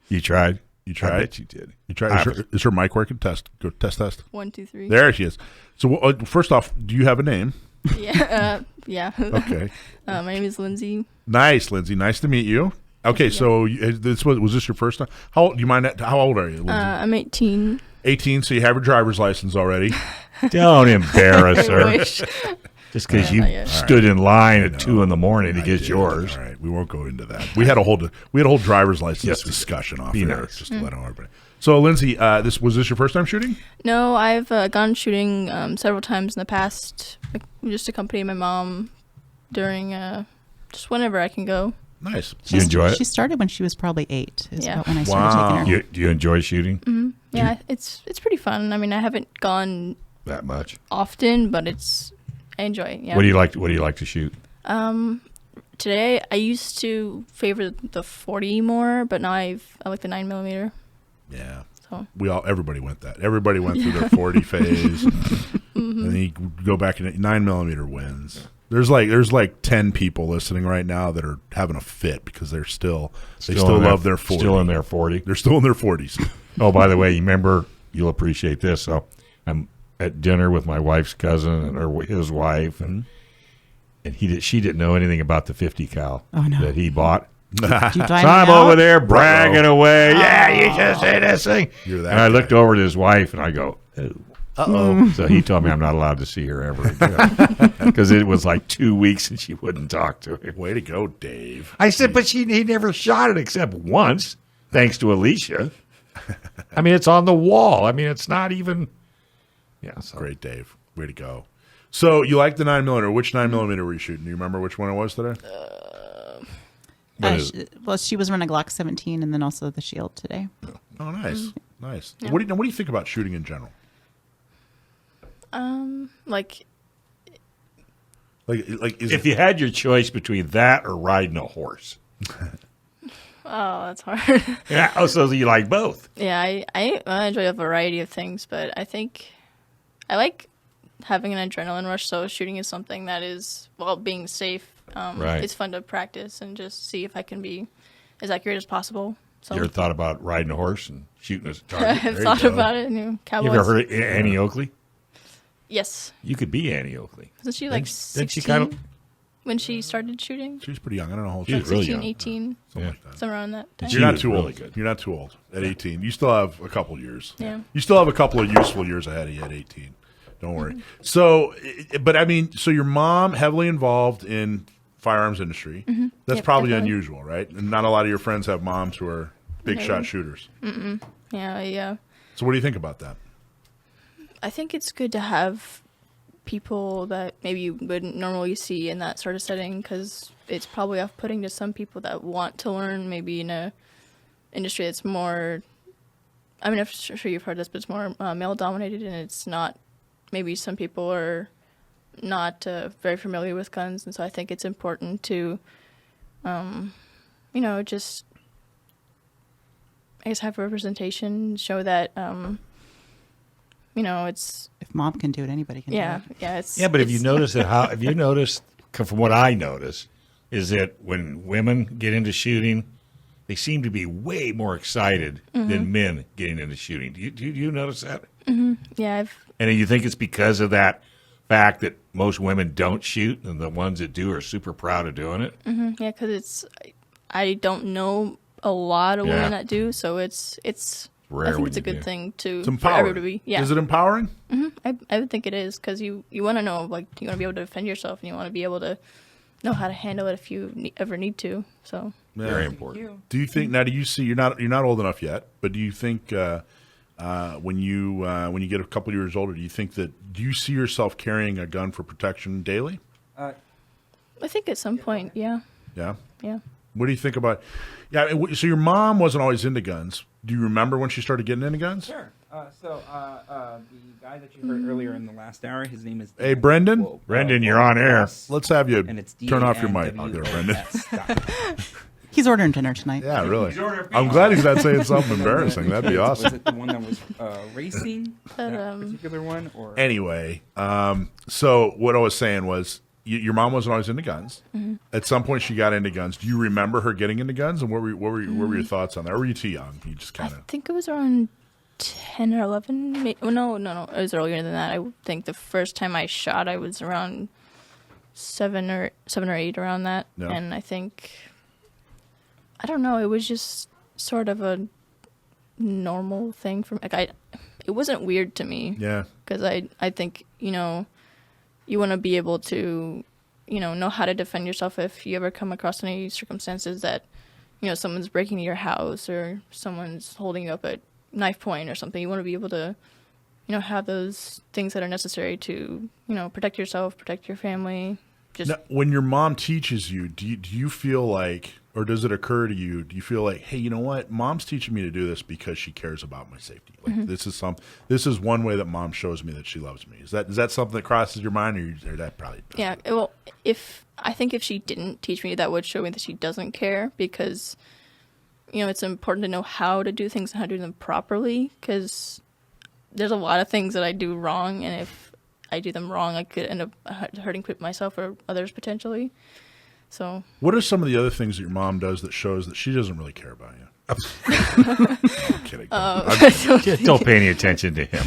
You tried? You tried? I bet you did. You tried? Is her mic working? Test. Go test. 1, 2, 3. There she is. So first off, do you have a name? Yeah. Yeah. Okay. My name is Lindsay. Nice, Lindsay. Nice to meet you. Okay, so was this your first time? How old are you, Lindsay? I'm 18. 18, so you have your driver's license already. Don't embarrass her. I wish. Just because you stood in line at 2 in the morning to get yours. All right, we won't go into that. We had a whole driver's license discussion off there, nice. just to let everybody. So, Lindsay, was this your first time shooting? No, I've gone shooting several times in the past. Just accompany my mom during just whenever I can go. Nice. Do you enjoy it? She started when she was probably 8. Is Yeah. about when I started taking her. Do you enjoy shooting? Mm-hmm. Yeah, it's pretty fun. I mean, I haven't gone That much? often, but I enjoy it. Yeah. What do you like to shoot? Today I used to favor the 40 more, but now I like the 9mm. Yeah. So everybody went that. Everybody went through their 40 phase, and then you go back and 9mm wins. There's like 10 people listening right now that are having a fit because they still love their 40. Still in their 40. They're still in their 40s. Oh, by the way, you remember, you'll appreciate this. So I'm at dinner with my wife's cousin and his wife, and she didn't know anything about the 50 cal that he bought. Did you So drive I'm me out? over there bragging away. Yeah, you just say this thing. You're that and I guy. looked over to his wife and I go, oh. Uh-oh. So he told me I'm not allowed to see her ever again because it was like 2 weeks and she wouldn't talk to him. Way to go, Dave. I said, but he never shot it except once, thanks to Alicia. I mean, it's on the wall. I mean, it's not even. Yeah. So. Great, Dave. Way to go. So you like the 9mm. Which 9mm were you shooting? Do you remember which one it was today? She was running Glock 17 and then also the Shield today. Oh, nice. Nice. Yeah. What do you think about shooting in general? Like Like is If you had your choice between that or riding a horse, Oh, that's hard. Yeah. Oh, so you like both? Yeah, I enjoy a variety of things, but I think I like having an adrenaline rush. So shooting is something that is, well, being safe. Right. It's fun to practice and just see if I can be as accurate as possible. So You ever thought about riding a horse and shooting a target? I've There thought you go. about it. You Cowboys. ever heard of Annie Oakley? Yes. You could be Annie Oakley. Wasn't she like Then 16 she kind of when she started shooting? She's pretty young. I don't know how old she She's is. really 16, young. 18, Something Yeah. like that. somewhere around that time. She You're not was too really old. good. You're not too old at 18. You still have a couple years. Yeah. You still have a couple of useful years ahead of you at 18. Don't worry. So, but I mean, so your mom heavily involved in firearms industry. That's Yep, probably definitely. unusual, right? And not a lot of your friends have moms who are big No. shot shooters. Yeah. So, what do you think about that? I think it's good to have people that maybe you wouldn't normally see in that sort of setting because it's probably off-putting to some people that want to learn maybe in a industry that's more, I mean, I'm sure you've heard this, but it's more male-dominated and it's not, maybe some people are not very familiar with guns, and so I think it's important to, just, I guess, have representation, show that, it's, If mom can do it, anybody can do it. it's. Yeah, but if you it's- notice that, have you noticed from what I notice, is that when women get into shooting, they seem to be way more excited than men getting into shooting. Do you notice that? Yeah, I've, And you think it's because of that fact that most women don't shoot, and the ones that do are super proud of doing it? yeah, because it's, I don't know a lot of Yeah. women that do, so it's Rare I think when it's a you good do. thing to It's for empowering. everybody. Yeah, Is it empowering? I would think it is because you want to know, like, you want to be able to defend yourself and you want to be able to know how to handle it if you ever need to. So Very important. Do you think now? Do you see? You're not old enough yet, but do you think when you get a couple years older, do you see yourself carrying a gun for protection daily? I think at some point, yeah. Yeah. What do you think about? Yeah. So your mom wasn't always into guns. Do you remember when she started getting into guns? Sure. The guy that you heard earlier in the last hour, his name is Hey, Brendan? Whoa. Brendan, you're on air. Let's have you And it's turn off your mic, DNWOS. there, Brendan. He's ordering dinner tonight. Yeah, really. I'm glad he's not saying something embarrassing. That'd be Was awesome. it the one that was racing? But, That particular one, or Anyway, so what I was saying was your mom wasn't always into guns. At some point, she got into guns. Do you remember her getting into guns? And what were your thoughts on that? Or were you too young? You just I kind of. think it was around 10 or 11. Well, no, it was earlier than that. I think the first time I shot, I was around 7 or 8, around that. Yeah. And I think, I don't know, it was just sort of a normal thing for me. Like, it wasn't weird to me. Yeah. Because I think, you want to be able to, know how to defend yourself if you ever come across any circumstances that, someone's breaking into your house or someone's holding you up at knife point or something. You want to be able to, have those things that are necessary to, protect yourself, protect your family. Just Now, when your mom teaches you, do you feel like, or does it occur to you, do you feel like, hey, you know what? Mom's teaching me to do this because she cares about my safety. Like this is one way that mom shows me that she loves me. Is that something that crosses your mind, or that probably doesn't? Yeah, well, if she didn't teach me, that would show me that she doesn't care because, it's important to know how to do things and how to do them properly because there's a lot of things that I do wrong, and if I do them wrong, I could end up hurting myself or others potentially. So, What are some of the other things that your mom does that shows that she doesn't really care about you? I'm kidding. Don't pay any attention to him.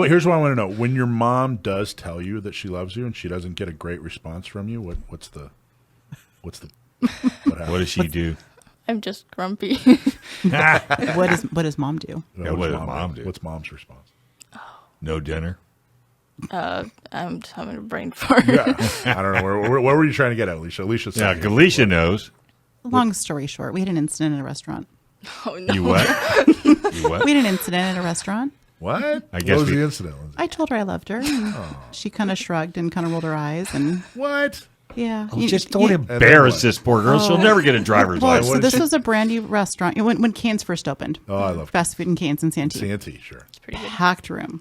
Here's what I want to know: when your mom does tell you that she loves you and she doesn't get a great response from you, what happens? What does she do? I'm just grumpy. What does mom do? Yeah, what does mom do? What's mom's response? No dinner? I'm having a brain fart. Yeah, I don't know. Where were you trying to get at, Alicia? Alicia Yeah, said Galicia knows. Long story short, we had an incident at a restaurant. Oh, no. You what? You what? We had an incident at a restaurant. What? I guess what was we- the incident? Lindsay? I told her I loved her. And she kind of shrugged and kind of rolled her eyes. And What? yeah. Oh, just don't embarrass this poor girl. She'll never get a driver's Well, license. so this was a brand new restaurant when Cairns first opened. Oh, I love fast food in Cairns and Santee. Santee, sure. Pretty good. Packed room.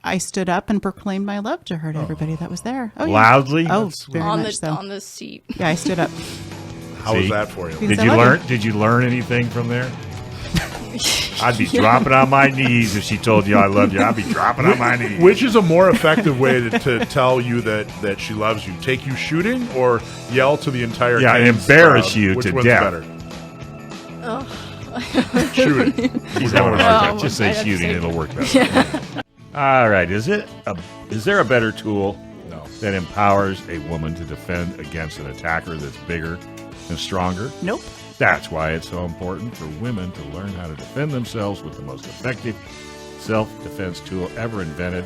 I stood up and proclaimed my love to her, to everybody that was there. Oh, yeah. Loudly? Oh, That's very on much the so. on the seat. Yeah, I stood up. How was See? that for you? Because Did I you love learn? Did you learn anything from there? I'd be dropping on my knees if she told you I loved you. I'd be dropping on my knees. Which is a more effective way to tell you that she loves you? Take you shooting or yell to the entire Yeah, and Canes embarrass crowd? you Which to one's death. better? Oh, Shooting. He's having a hard time. Oh, Just I'd say have to shooting; say- it'll work better. All right. Is there a better tool No. that empowers a woman to defend against an attacker that's bigger and stronger? Nope. That's why it's so important for women to learn how to defend themselves with the most effective self-defense tool ever invented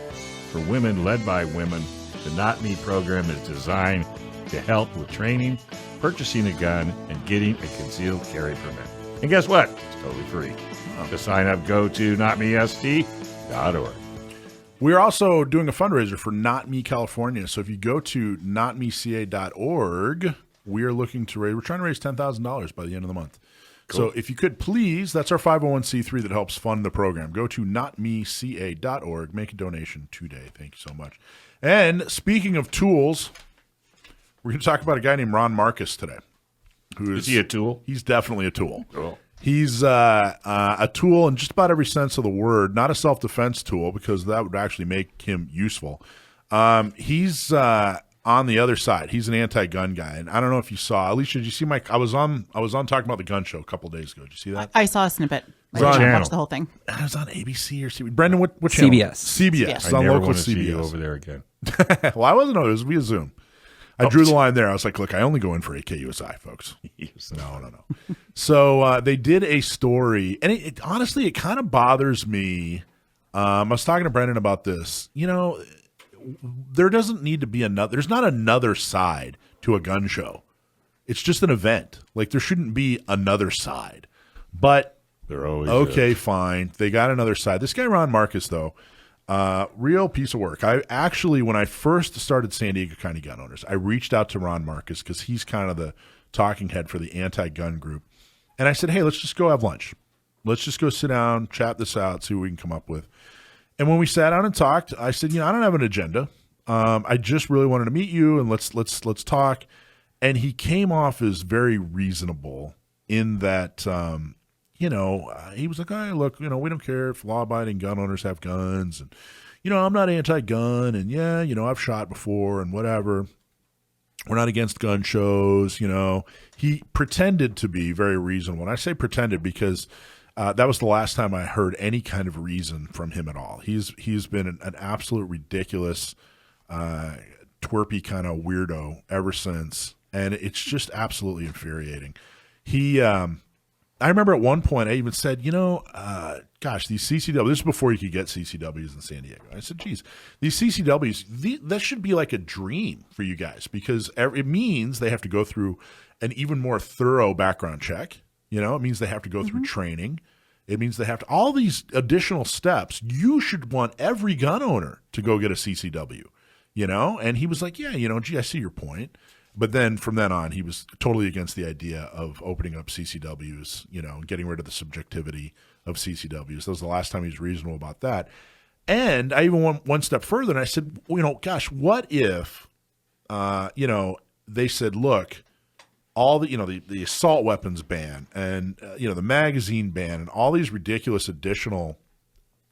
for women led by women. The Not Me program is designed to help with training, purchasing a gun, and getting a concealed carry permit. And guess what? It's totally free. To sign up, go to notmest.org. We're also doing a fundraiser for Not Me California. So if you go to notmeca.org, we are looking to raise, we're trying to raise $10,000 by the end of the month. Cool. So if you could please, that's our 501c3 that helps fund the program. Go to notmeca.org, make a donation today. Thank you so much. And speaking of tools, we're going to talk about a guy named Ron Marcus today. Is he a tool? He's definitely a tool. Cool. He's a tool in just about every sense of the word, not a self-defense tool because that would actually make him useful. He's on the other side. He's an anti-gun guy, and I don't know if you saw. Alicia, did you see I was on talking about the gun show a couple days ago. Did you see that? I saw a snippet. I What didn't channel? watch the whole thing. It was on ABC or CBS. Brendan, what channel? CBS. CBS. CBS. It's I on never local want to see you CBS. over there again. Well, I wasn't. No, it was via Zoom. I drew the line there. I was like, look, I only go in for AKUSI, folks. No. So they did a story, and it honestly, it kind of bothers me. I was talking to Brendan about this. You know, there doesn't need to be another. There's not another side to a gun show. It's just an event. Like there shouldn't be another side. But They're always okay, fine. They got another side. This guy Ron Marcus, though, real piece of work. I actually, when I first started San Diego County Gun Owners, I reached out to Ron Marcus because he's kind of the talking head for the anti-gun group. And I said, hey, let's just go have lunch. Let's just go sit down, chat this out, see what we can come up with. And when we sat down and talked, I said, you know, I don't have an agenda. I just really wanted to meet you and let's talk. And he came off as very reasonable in that, he was like, hey, look, we don't care if law-abiding gun owners have guns. And, I'm not anti-gun. And, yeah, I've shot before and whatever. We're not against gun shows, He pretended to be very reasonable. And I say pretended because that was the last time I heard any kind of reason from him at all. He's been an absolute ridiculous, twerpy kind of weirdo ever since. And it's just absolutely infuriating. I remember at one point I even said, these CCW, this is before you could get CCWs in San Diego. I said, geez, these CCWs, that should be like a dream for you guys because it means they have to go through an even more thorough background check. It means they have to go through training. It means they have to, all these additional steps. You should want every gun owner to go get a CCW, And he was like, yeah, gee, I see your point. But then from then on, he was totally against the idea of opening up CCWs, and getting rid of the subjectivity of CCWs. That was the last time he was reasonable about that. And I even went one step further and I said, gosh, what if, they said, look, all the assault weapons ban and, the magazine ban and all these ridiculous additional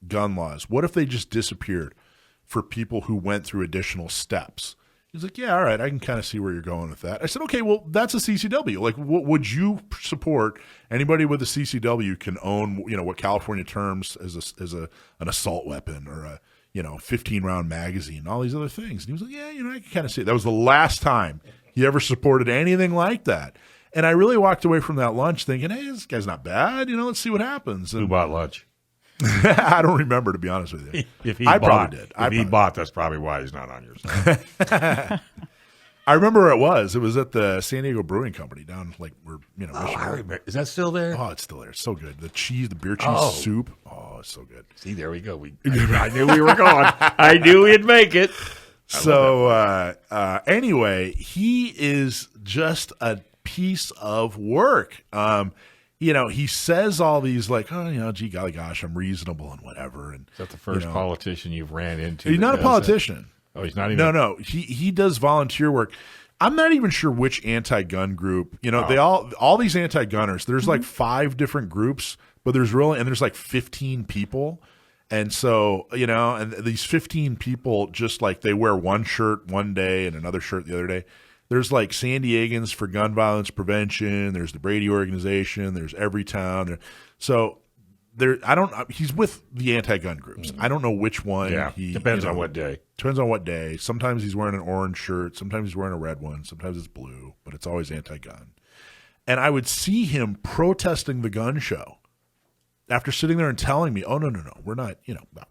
gun laws, what if they just disappeared for people who went through additional steps? He's like, yeah, all right, I can kind of see where you're going with that. I said, okay, well, that's a CCW. Like, would you support anybody with a CCW can own, what California terms as an assault weapon or a, 15-round magazine, all these other things. And he was like, yeah, I can kind of see it. That was the last time he ever supported anything like that. And I really walked away from that lunch thinking, hey, this guy's not bad. Let's see what happens. And Who bought lunch? I don't remember, to be honest with you. If he I bought, probably did. If he bought, that's probably why he's not on your side. I remember where it was. It was at the San Diego Brewing Company down where, I Michigan. remember. Is that still there? Oh, it's still there. It's so good. The cheese, the beer cheese soup. Oh, it's so good. See, there we go. I knew we were going. I knew we'd make it. So anyway, he is just a piece of work. he says all these like, oh, gee, golly gosh, I'm reasonable and whatever. And Is that the first politician you've ran into? He's not a politician. Oh, he's not even. No. He does volunteer work. I'm not even sure which anti-gun group. They all these anti-gunners. There's like 5 different groups, but there's like 15 people. And so, and these 15 people just like they wear one shirt one day and another shirt the other day. There's like San Diegans for gun violence prevention. There's the Brady organization. There's Everytown. So he's with the anti-gun groups. I don't know which one. Yeah, depends on what day. Depends on what day. Sometimes he's wearing an orange shirt. Sometimes he's wearing a red one. Sometimes it's blue, but it's always anti-gun. And I would see him protesting the gun show after sitting there and telling me, "Oh no, we're not.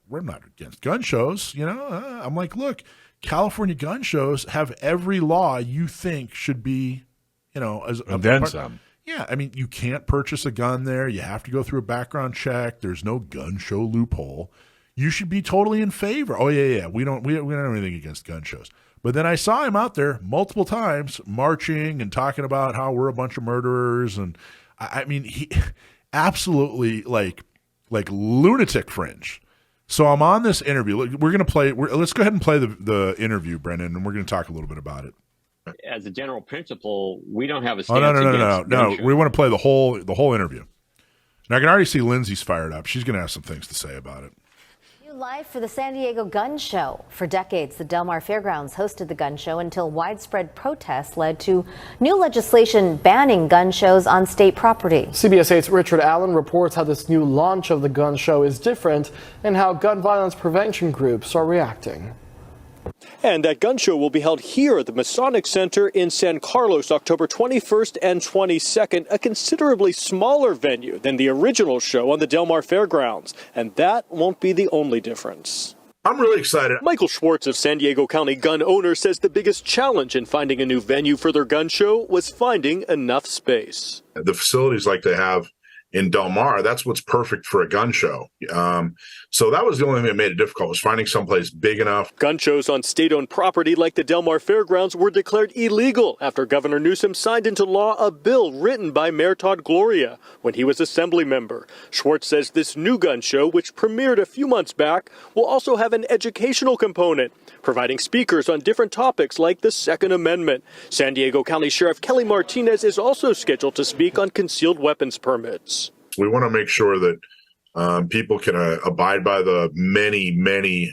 We're not against gun shows." I'm like, look, California gun shows have every law you think should be, as and then some. Yeah, I mean, you can't purchase a gun there. You have to go through a background check. There's no gun show loophole. You should be totally in favor. Oh yeah. We don't have anything against gun shows. But then I saw him out there multiple times marching and talking about how we're a bunch of murderers, and I mean, he absolutely like lunatic fringe. So I'm on this interview. We're gonna play. Let's go ahead and play the interview, Brennan, and we're gonna talk a little bit about it. As a general principle, we don't have a stance No. We want to play the whole interview. Now I can already see Lindsay's fired up. She's going to have some things to say about it. Live for the San Diego Gun Show. For decades, the Del Mar Fairgrounds hosted the gun show until widespread protests led to new legislation banning gun shows on state property. CBS 8's Richard Allen reports how this new launch of the gun show is different and how gun violence prevention groups are reacting. And that gun show will be held here at the Masonic Center in San Carlos, October 21st and 22nd, a considerably smaller venue than the original show on the Del Mar Fairgrounds. And that won't be the only difference. I'm really excited. Michael Schwartz of San Diego County Gun Owners says the biggest challenge in finding a new venue for their gun show was finding enough space. The facilities like they have in Del Mar, that's what's perfect for a gun show. So that was the only thing that made it difficult, was finding someplace big enough. Gun shows on state-owned property like the Del Mar Fairgrounds were declared illegal after Governor Newsom signed into law a bill written by Mayor Todd Gloria when he was assembly member. Schwartz says this new gun show, which premiered a few months back, will also have an educational component, providing speakers on different topics like the Second Amendment. San Diego County Sheriff Kelly Martinez is also scheduled to speak on concealed weapons permits. We want to make sure that people can abide by the many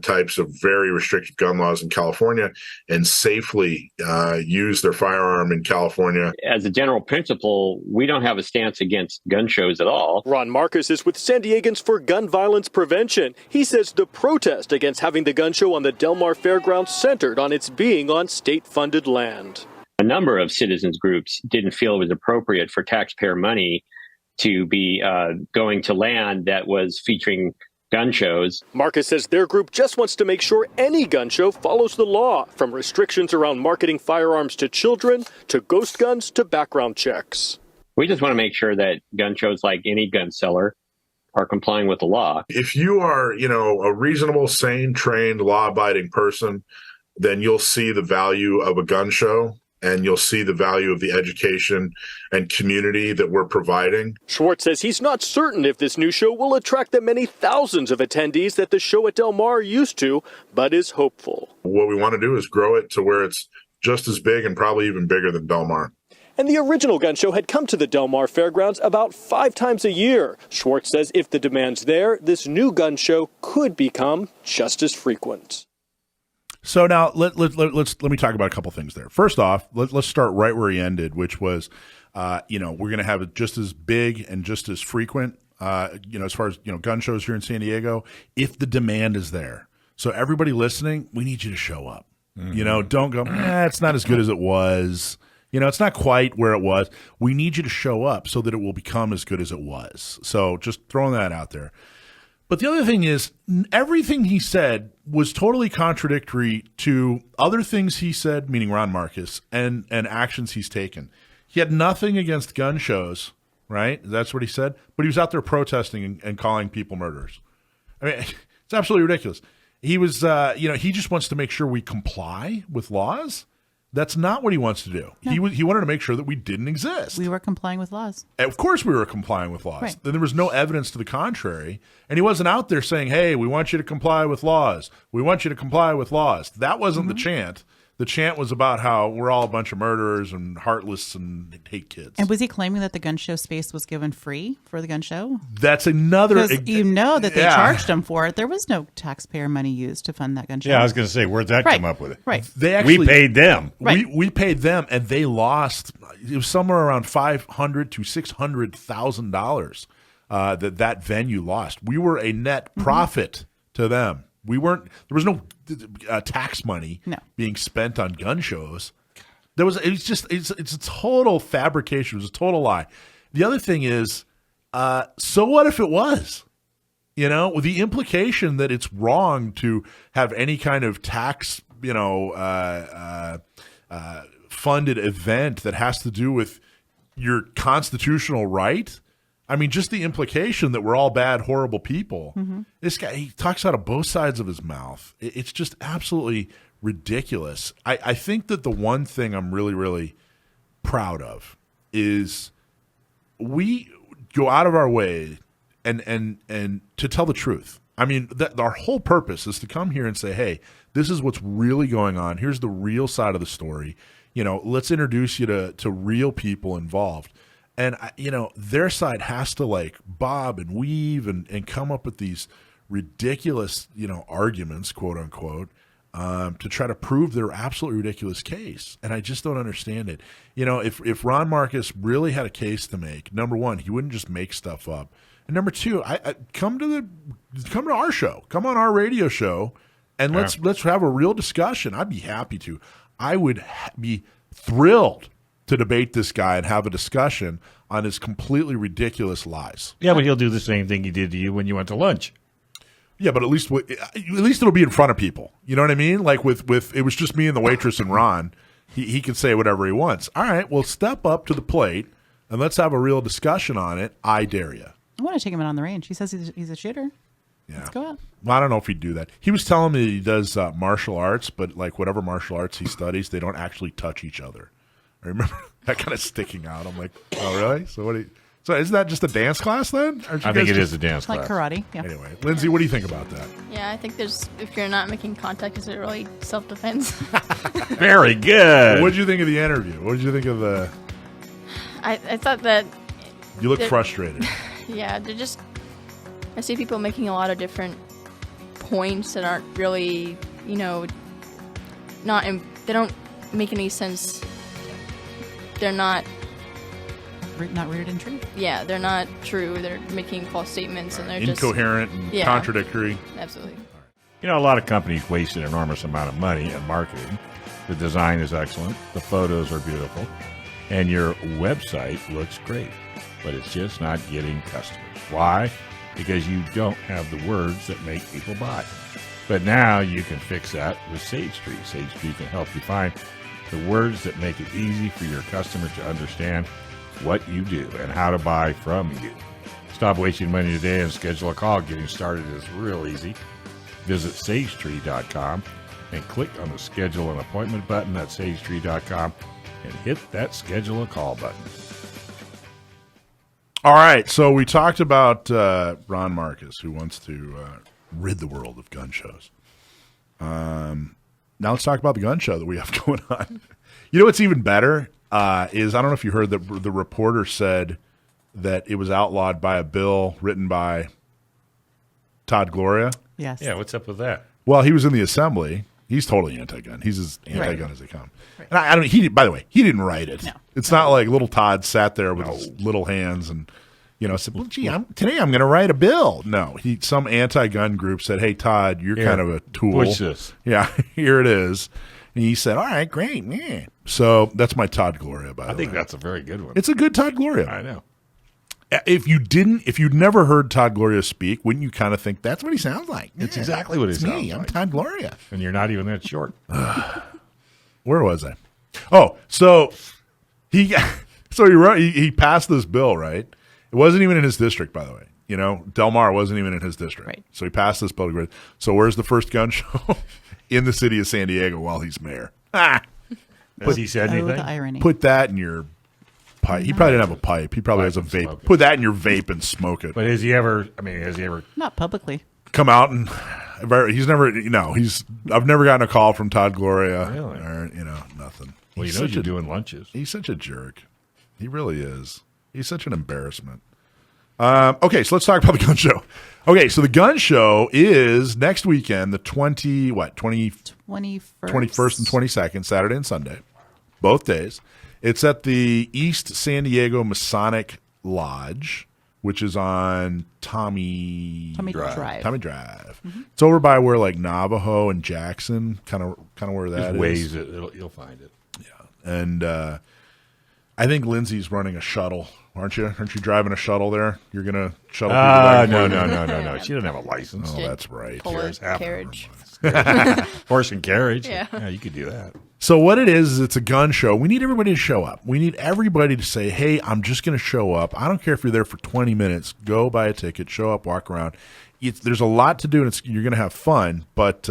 types of very restrictive gun laws in California and safely use their firearm in California. As a general principle, we don't have a stance against gun shows at all. Ron Marcus is with San Diegans for gun violence prevention. He says the protest against having the gun show on the Del Mar Fairgrounds centered on its being on state-funded land. A number of citizens groups didn't feel it was appropriate for taxpayer money to be going to land that was featuring gun shows. Marcus says their group just wants to make sure any gun show follows the law, from restrictions around marketing firearms to children, to ghost guns, to background checks. We just want to make sure that gun shows, like any gun seller, are complying with the law. If you are, a reasonable, sane, trained, law-abiding person, then you'll see the value of a gun show. And you'll see the value of the education and community that we're providing. Schwartz says he's not certain if this new show will attract the many thousands of attendees that the show at Del Mar used to, but is hopeful. What we want to do is grow it to where it's just as big and probably even bigger than Del Mar. And the original gun show had come to the Del Mar Fairgrounds about 5 times a year. Schwartz says if the demand's there, this new gun show could become just as frequent. So now let me talk about a couple things there. First off, let's start right where he ended, which was, we're going to have it just as big and just as frequent, as far as, gun shows here in San Diego, if the demand is there. So everybody listening, we need you to show up. Mm-hmm. Don't go, it's not as good as it was. It's not quite where it was. We need you to show up so that it will become as good as it was. So just throwing that out there. But the other thing is, everything he said was totally contradictory to other things he said, meaning Ron Marcus, and actions he's taken. He had nothing against gun shows, right? That's what he said. But he was out there protesting and calling people murderers. I mean, it's absolutely ridiculous. He was, he just wants to make sure we comply with laws. That's not what he wants to do. No. He wanted to make sure that we didn't exist. We were complying with laws. And of course we were complying with laws. Right. There was no evidence to the contrary. And he wasn't out there saying, hey, we want you to comply with laws. We want you to comply with laws. That wasn't the chant. The chant was about how we're all a bunch of murderers and heartless and hate kids. And was he claiming that the gun show space was given free for the gun show? That's another... Because you know that they charged him for it. There was no taxpayer money used to fund that gun show. Yeah, I was going to say, where'd that come up with it? Right. They actually, we paid them. Right. We paid them, and they lost. It was somewhere around $500,000 to $600,000 that venue lost. We were a net profit to them. We weren't. There was no tax money being spent on gun shows. There was. It was just. It's a total fabrication. It was a total lie. The other thing is, so what if it was? You know, the implication that it's wrong to have any kind of tax, funded event that has to do with your constitutional right. I mean, just the implication that we're all bad, horrible people. This guy, he talks out of both sides of his mouth. It's just absolutely ridiculous. I think that the one thing I'm really, really proud of is we go out of our way and to tell the truth. I mean, our whole purpose is to come here and say, hey, this is what's really going on. Here's the real side of the story. Let's introduce you to real people involved. And, their side has to like bob and weave and come up with these ridiculous, arguments, quote unquote, to try to prove their absolutely ridiculous case. And I just don't understand it. If Ron Marcus really had a case to make, number one, he wouldn't just make stuff up. And number two, I come to our show, come on our radio show, and let's have a real discussion. I'd be happy to. I would be thrilled to debate this guy and have a discussion on his completely ridiculous lies. Yeah, but he'll do the same thing he did to you when you went to lunch. Yeah, but at least it'll be in front of people. You know what I mean? Like with it was just me and the waitress and Ron. He can say whatever he wants. All right, well, step up to the plate and let's have a real discussion on it. I dare you. I want to take him out on the range. He says he's a shooter. Yeah. Let's go out. Well, I don't know if he'd do that. He was telling me he does martial arts, but like whatever martial arts he studies, they don't actually touch each other. I remember that kind of sticking out. I'm like, oh, really? So isn't that just a dance class then? I think it is a dance class. Like karate, yeah. Anyway, Lindsay, what do you think about that? Yeah, I think if you're not making contact, is it really self-defense? Very good. What did you think of the interview? What did you think of the... I thought that... You look frustrated. Yeah, I see people making a lot of different points that aren't really, they don't make any sense. They're not rooted in truth. Yeah, they're not true. They're making false statements, and they're incoherent and contradictory. Absolutely. A lot of companies waste an enormous amount of money on marketing. The design is excellent. The photos are beautiful. And your website looks great. But it's just not getting customers. Why? Because you don't have the words that make people buy. But now you can fix that with Sage Tree. Sage Tree can help you find the words that make it easy for your customer to understand what you do and how to buy from you. Stop wasting money today and schedule a call. Getting started is real easy. Visit sagetree.com and click on the schedule an appointment button at sagetree.com and hit that schedule a call button. All right, so we talked about Ron Marcus, who wants to rid the world of gun shows. Now let's talk about the gun show that we have going on. You know what's even better is, I don't know if you heard that the reporter said that it was outlawed by a bill written by Todd Gloria. Yes. Yeah, what's up with that? Well, he was in the assembly. He's totally anti-gun. He's as anti-gun as they come. Right. And I don't. By the way, he didn't write it. No. It's not like little Todd sat there with his little hands and said, "Well, gee, today I'm going to write a bill." No, some anti-gun group said, "Hey, Todd, you're kind of a tool. Push this." Yeah, here it is. And he said, "All right, great, man." So that's my Todd Gloria. By the way, I think that's a very good one. It's a good Todd Gloria. I know. If you'd never heard Todd Gloria speak, wouldn't you kind of think that's what he sounds like? It's exactly what he sounds me. like. I'm Todd Gloria. And you're not even that short. Where was I? Oh, so he passed this bill, right? It wasn't even in his district, by the way. Del Mar wasn't even in his district. Right. So he passed this bill. So where's the first gun show? In the city of San Diego while he's mayor. Has he said anything? The irony. Put that in your pipe. He probably didn't have a pipe. He probably has a vape. Put that in your vape and smoke it. But has he ever Not publicly. come out and he's never I've never gotten a call from Todd Gloria Really? or nothing. Well, He's you know such you're a- doing lunches. He's such a jerk. He really is. He's such an embarrassment. Okay, so let's talk about the gun show. Okay, so the gun show is next weekend, the 21st and 22nd, Saturday and Sunday, both days. It's at the East San Diego Masonic Lodge, which is on Tommy Drive. Tommy Drive. It's over by where like Navajo and Jackson, kind of where that Just is. ways you'll find it. And I think Lindsay's running a shuttle, aren't you? Aren't you driving a shuttle there? You're gonna shuttle people back and No. forth? She doesn't have a license. Oh, that's right. Pull a carriage. Horse and carriage. Yeah. You could do that. So what it is it's a gun show. We need everybody to show up. We need everybody to say, hey, I'm just going to show up. I don't care if you're there for 20 minutes. Go buy a ticket, show up, walk around. There's a lot to do, and you're going to have fun. But,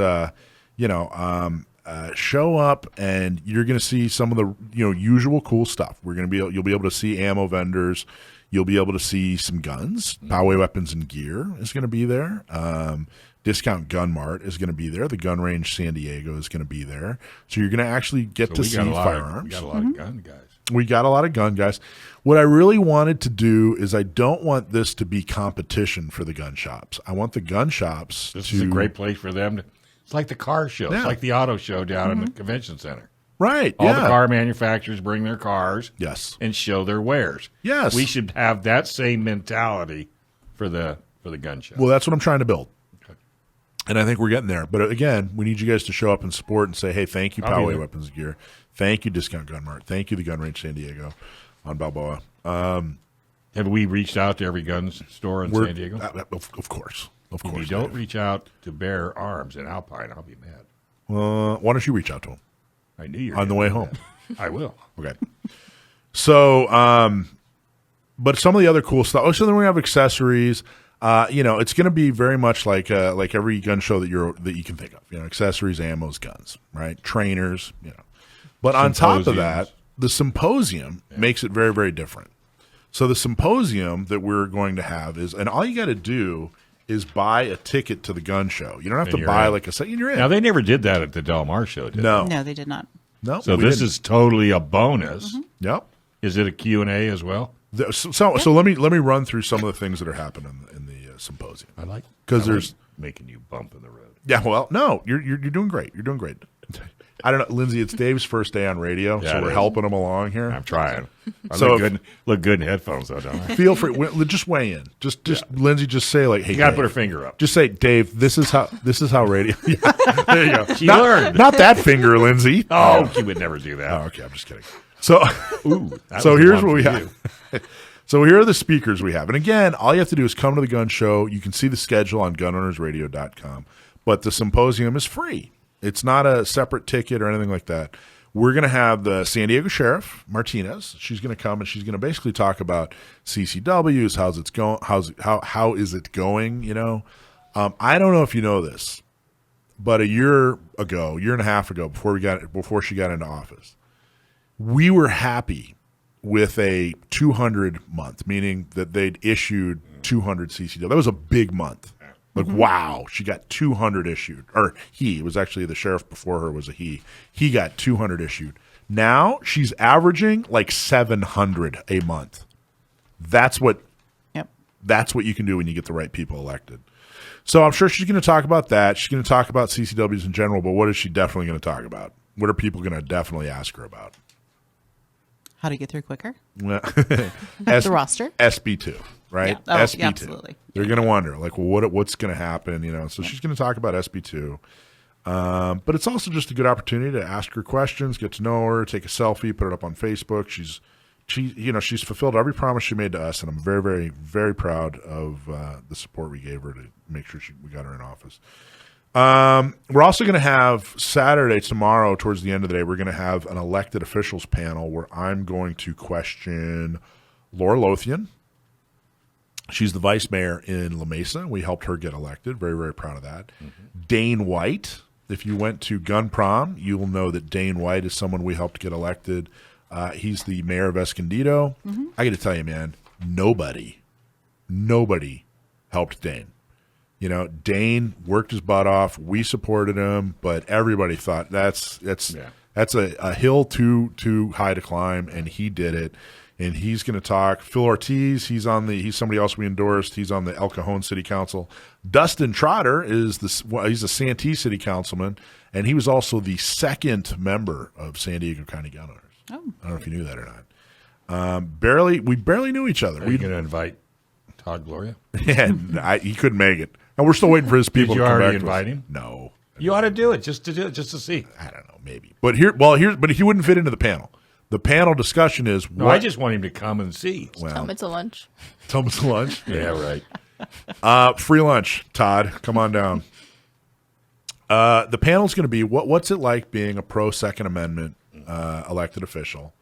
show up, and you're going to see some of the usual cool stuff. You'll be able to see ammo vendors. You'll be able to see some guns. Poway Weapons and Gear is going to be there. Discount Gun Mart is going to be there. The Gun Range San Diego is going to be there. So you're going to actually get to see firearms. We got a lot of gun guys. We got a lot of gun guys. What I really wanted to do is I don't want this to be competition for the gun shops. I want the gun shops This is a great place for them to. It's like the car show. Yeah. It's like the auto show down in the convention center. Right. All yeah. the car manufacturers bring their cars. Yes. And show their wares. Yes. We should have that same mentality for the gun show. Well, that's what I'm trying to build. And I think we're getting there. But again, we need you guys to show up and support and say, hey, thank you, I'll be Poway there. Weapons and Gear. Thank you, Discount Gun Mart. Thank you, the Gun Range San Diego on Balboa. Have we reached out to every gun store in San Diego? Of course. Of If course. you don't Dave. reach out to Bear Arms in Alpine, I'll be mad. Why don't you reach out to them? I knew you were on the gonna way do home. that. I will. Okay. So, but some of the other cool stuff. Oh, so then we have accessories. It's going to be very much like every gun show that you can think of. Accessories, ammos, guns, right? Trainers. But on top of that, the symposium makes it very, very different. So the symposium that we're going to have is, and all you got to do is buy a ticket to the gun show. You don't have And to you're buy in. like a set. You're in. Now, they never did that at the Del Mar show, did No. No, they did not. No. So we this didn't. is totally a bonus. Yep. Is it a Q&A as well? So let me run through some of the things that are happening in the symposium. I like because there's making you bump in the road. Yeah, well, no, you're doing great. You're doing great. I don't know, Lindsay. It's Dave's first day on radio, Yeah, so it we're is. helping him along here. I'm trying. I So look good in headphones, though, don't I? feel free. Just weigh in. Just Lindsay. Just say like, "Hey, You gotta Dave." put her finger up. Just say, "Dave, this is how radio." Yeah, There you go. She not, learned. Not that finger, Lindsay. Oh, she would never do that. Oh, okay. I'm just kidding. So, That so was here's one what we for have. So here are the speakers we have. And again, all you have to do is come to the gun show. You can see the schedule on gunownersradio.com. But the symposium is free. It's not a separate ticket or anything like that. We're going to have the San Diego Sheriff, Martinez. She's going to come and she's going to basically talk about CCWs, how is it going, I don't know if you know this, but a year and a half ago, before she got into office, we were happy with a 200 month, meaning that they'd issued 200 CCW. That was a big month. Like, wow, she got 200 issued. Or it was actually the sheriff before her was a he. He got 200 issued. Now she's averaging like 700 a month. That's what you can do when you get the right people elected. So I'm sure she's going to talk about that. She's going to talk about CCWs in general, but what is she definitely going to talk about? What are people going to definitely ask her about? How to get through quicker? The roster? SB2, right? Yeah. Oh, SB2. yeah, absolutely. They're going to wonder, like, well, what's going to happen, So she's going to talk about SB2. But it's also just a good opportunity to ask her questions, get to know her, take a selfie, put it up on Facebook. She's fulfilled every promise she made to us, and I'm very, very, very proud of the support we gave her to make sure we got her in office. We're also going to have Saturday, tomorrow, towards the end of the day, we're going to have an elected officials panel where I'm going to question Laura Lothian. She's the vice mayor in La Mesa. We helped her get elected. Very, very proud of that. Dane White if you went to Gun Prom, you will know that Dane White is someone we helped get elected. He's the mayor of Escondido. I got to tell you, man, nobody helped Dane. You know, Dane worked his butt off. We supported him, but everybody thought that's a hill too high to climb, and he did it. And he's going to talk. Phil Ortiz, he's somebody else we endorsed. He's on the El Cajon City Council. Dustin Trotter he's a Santee City Councilman, and he was also the second member of San Diego County Gun Owners. I don't know if you knew that or not. We barely knew each other. Are you going to invite Todd Gloria? Yeah, he couldn't make it. And we're still waiting for his people to come back. Did you already invite him? No. You ought to do it just to see. I don't know, maybe. But he wouldn't fit into the panel. The panel discussion is I just want him to come and see. Well, Tell him it's a lunch. Tell him it's a lunch. Yeah, right. Free lunch, Todd. Come on down. The panel's going to be what's it like being a pro Second Amendment elected official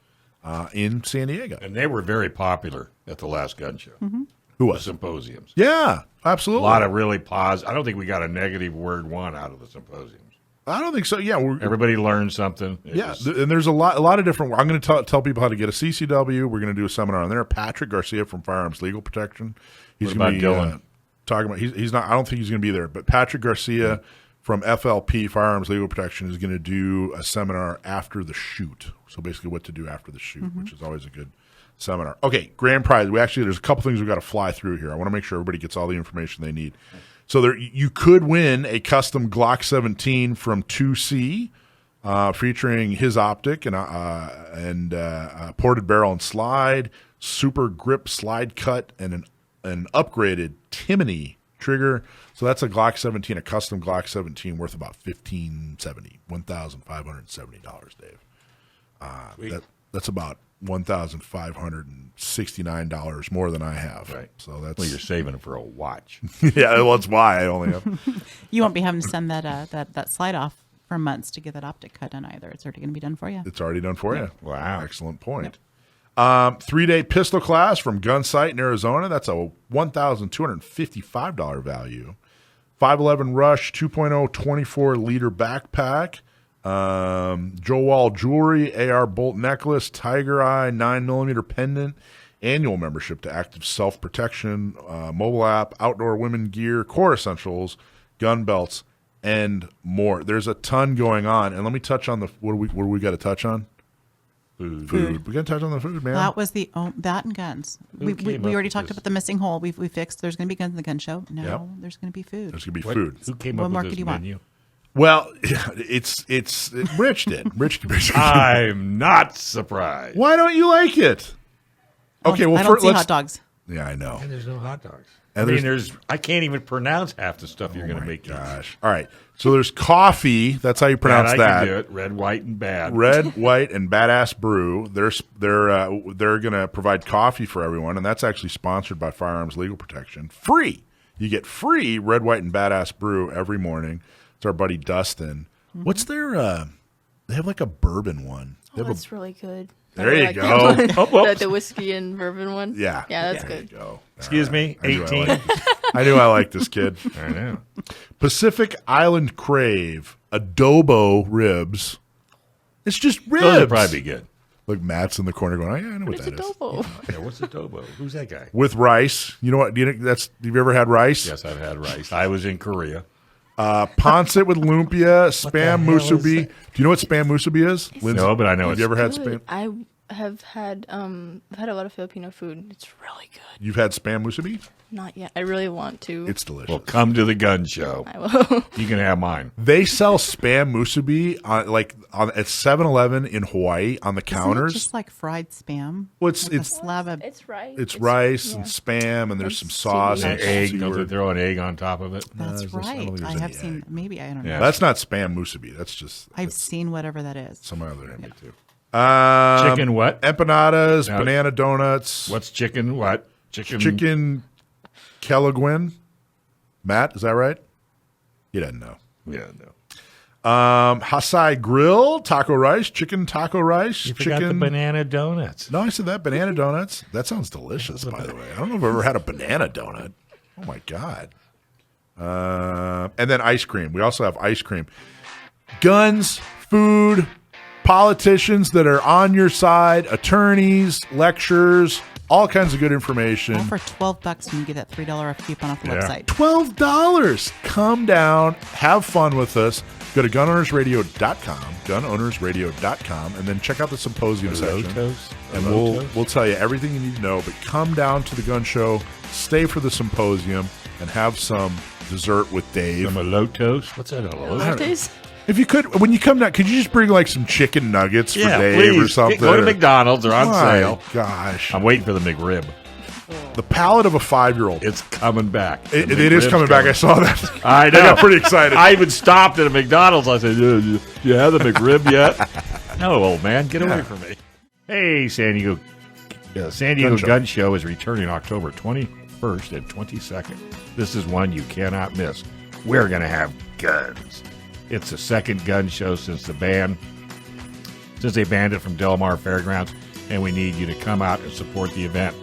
in San Diego? And they were very popular at the last gun show. Who was? The symposiums. Yeah, absolutely. A lot of really positive. I don't think we got a negative word one out of the symposiums. I don't think so. Yeah, everybody learned something. And there's a lot of different. I'm going to tell people how to get a CCW. We're going to do a seminar on there. Patrick Garcia from Firearms Legal Protection. He's going to be Dylan? Talking about. He's not. I don't think he's going to be there. But Patrick Garcia from FLP Firearms Legal Protection is going to do a seminar after the shoot. So basically, what to do after the shoot, which is always a good seminar. Okay, grand prize. There's a couple things we've got to fly through here. I want to make sure everybody gets all the information they need. So you could win a custom Glock 17 from 2C, featuring his optic and ported barrel and slide, super grip slide cut, and an upgraded Timony trigger. So that's a Glock 17, a custom Glock 17 worth about $1,570, Dave. That's about $1,569 more than I have. Right. So that's you're saving it for a watch. Yeah, well, that's why I only have. You won't be having to send that slide off for months to get that optic cut done either. It's already going to be done for you. It's already done for you. Wow. Excellent point. 3-day pistol class from Gun Sight in Arizona. That's a $1,255 value. 511 Rush 2.0 24-liter backpack. Joe Wall jewelry, AR bolt necklace, Tiger Eye 9mm pendant, annual membership to Active Self Protection, mobile app, outdoor women gear, core essentials, gun belts, and more. There's a ton going on, and let me touch on what do we got to touch on? Food. We got to touch on the food, man. That was that and guns. We already talked about the missing hole. We fixed. There's going to be guns in the gun show. Now there's going to be food. There's going to be food. Who came up with this menu? Well, it's Rich did. Rich. I'm not surprised. Well, Why don't you like it? Okay, well, I don't see hot dogs. Yeah, I know. And there's no hot dogs. And I can't even pronounce half the stuff you're going to make. Gosh. All right. So there's coffee. That's how you pronounce that. I can do it. Red, white, and bad. Red, white, and badass brew. They're going to provide coffee for everyone, and that's actually sponsored by Firearms Legal Protection. Free. You get free red, white, and badass brew every morning. It's our buddy Dustin. What's their? They have like a bourbon one. That's really good. There you go. The whiskey and bourbon one. Yeah, that's good. There you go. Excuse me, 18. I knew I liked this kid. I know. Pacific Island Crave adobo ribs. It's just ribs. Those would probably be good. Look, Matt's in the corner going, I know what that adobo? Is. Yeah, what's adobo? Who's that guy? With rice. You know what? Have you ever had rice? Yes, I've had rice. I was in Korea. Pancit with lumpia, spam musubi. Do you know what spam musubi is? Lindsay? No, but I know Have you ever had spam? I have had I've had a lot of Filipino food. It's really good. You've had spam musubi? Not yet. I really want to. It's delicious. Well, come to the gun show. I will. You can have mine. They sell spam musubi at 7-Eleven in Hawaii on the counters. Isn't it just like fried spam? Well, It's rice. It's rice and spam, and there's some sauce and egg. Don't they throw an egg on top of it? That's right. I have seen. Maybe I don't know. That's not spam musubi. That's just. I've seen whatever that is. Some other name too. Chicken what? Empanadas, banana donuts. What's chicken what? Chicken Kelaguen. Matt, is that right? He doesn't know. Yeah, no. Hasai Grill, taco rice, chicken taco rice. You forgot the banana donuts. No, I said that. Banana donuts. That sounds delicious, by the way. I don't know if I've ever had a banana donut. Oh, my God. And then ice cream. We also have ice cream. guns, food, politicians that are on your side, attorneys, lectures, all kinds of good information. All for $12, you can get that $3 off coupon off the website. $12. Come down, have fun with us. Go to gunownersradio.com, and then check out the symposium section. And we'll tell you everything you need to know. But come down to the gun show, stay for the symposium, and have some dessert with Dave. Some elotos? What's that, elotos? If you could, when you come down, could you just bring like some chicken nuggets for Dave please. or something? Go to McDonald's. They're on sale. Gosh. I'm waiting for the McRib. The palate of a 5-year-old. It's coming back. It is coming back. I saw that. I know. I got pretty excited. I even stopped at a McDonald's. I said, do you have the McRib yet? No, old man. Get away from me. Hey, San Diego Gun Show is returning October 21st and 22nd. This is one you cannot miss. We're going to have guns. It's the second gun show since they banned it from Del Mar Fairgrounds, and we need you to come out and support the event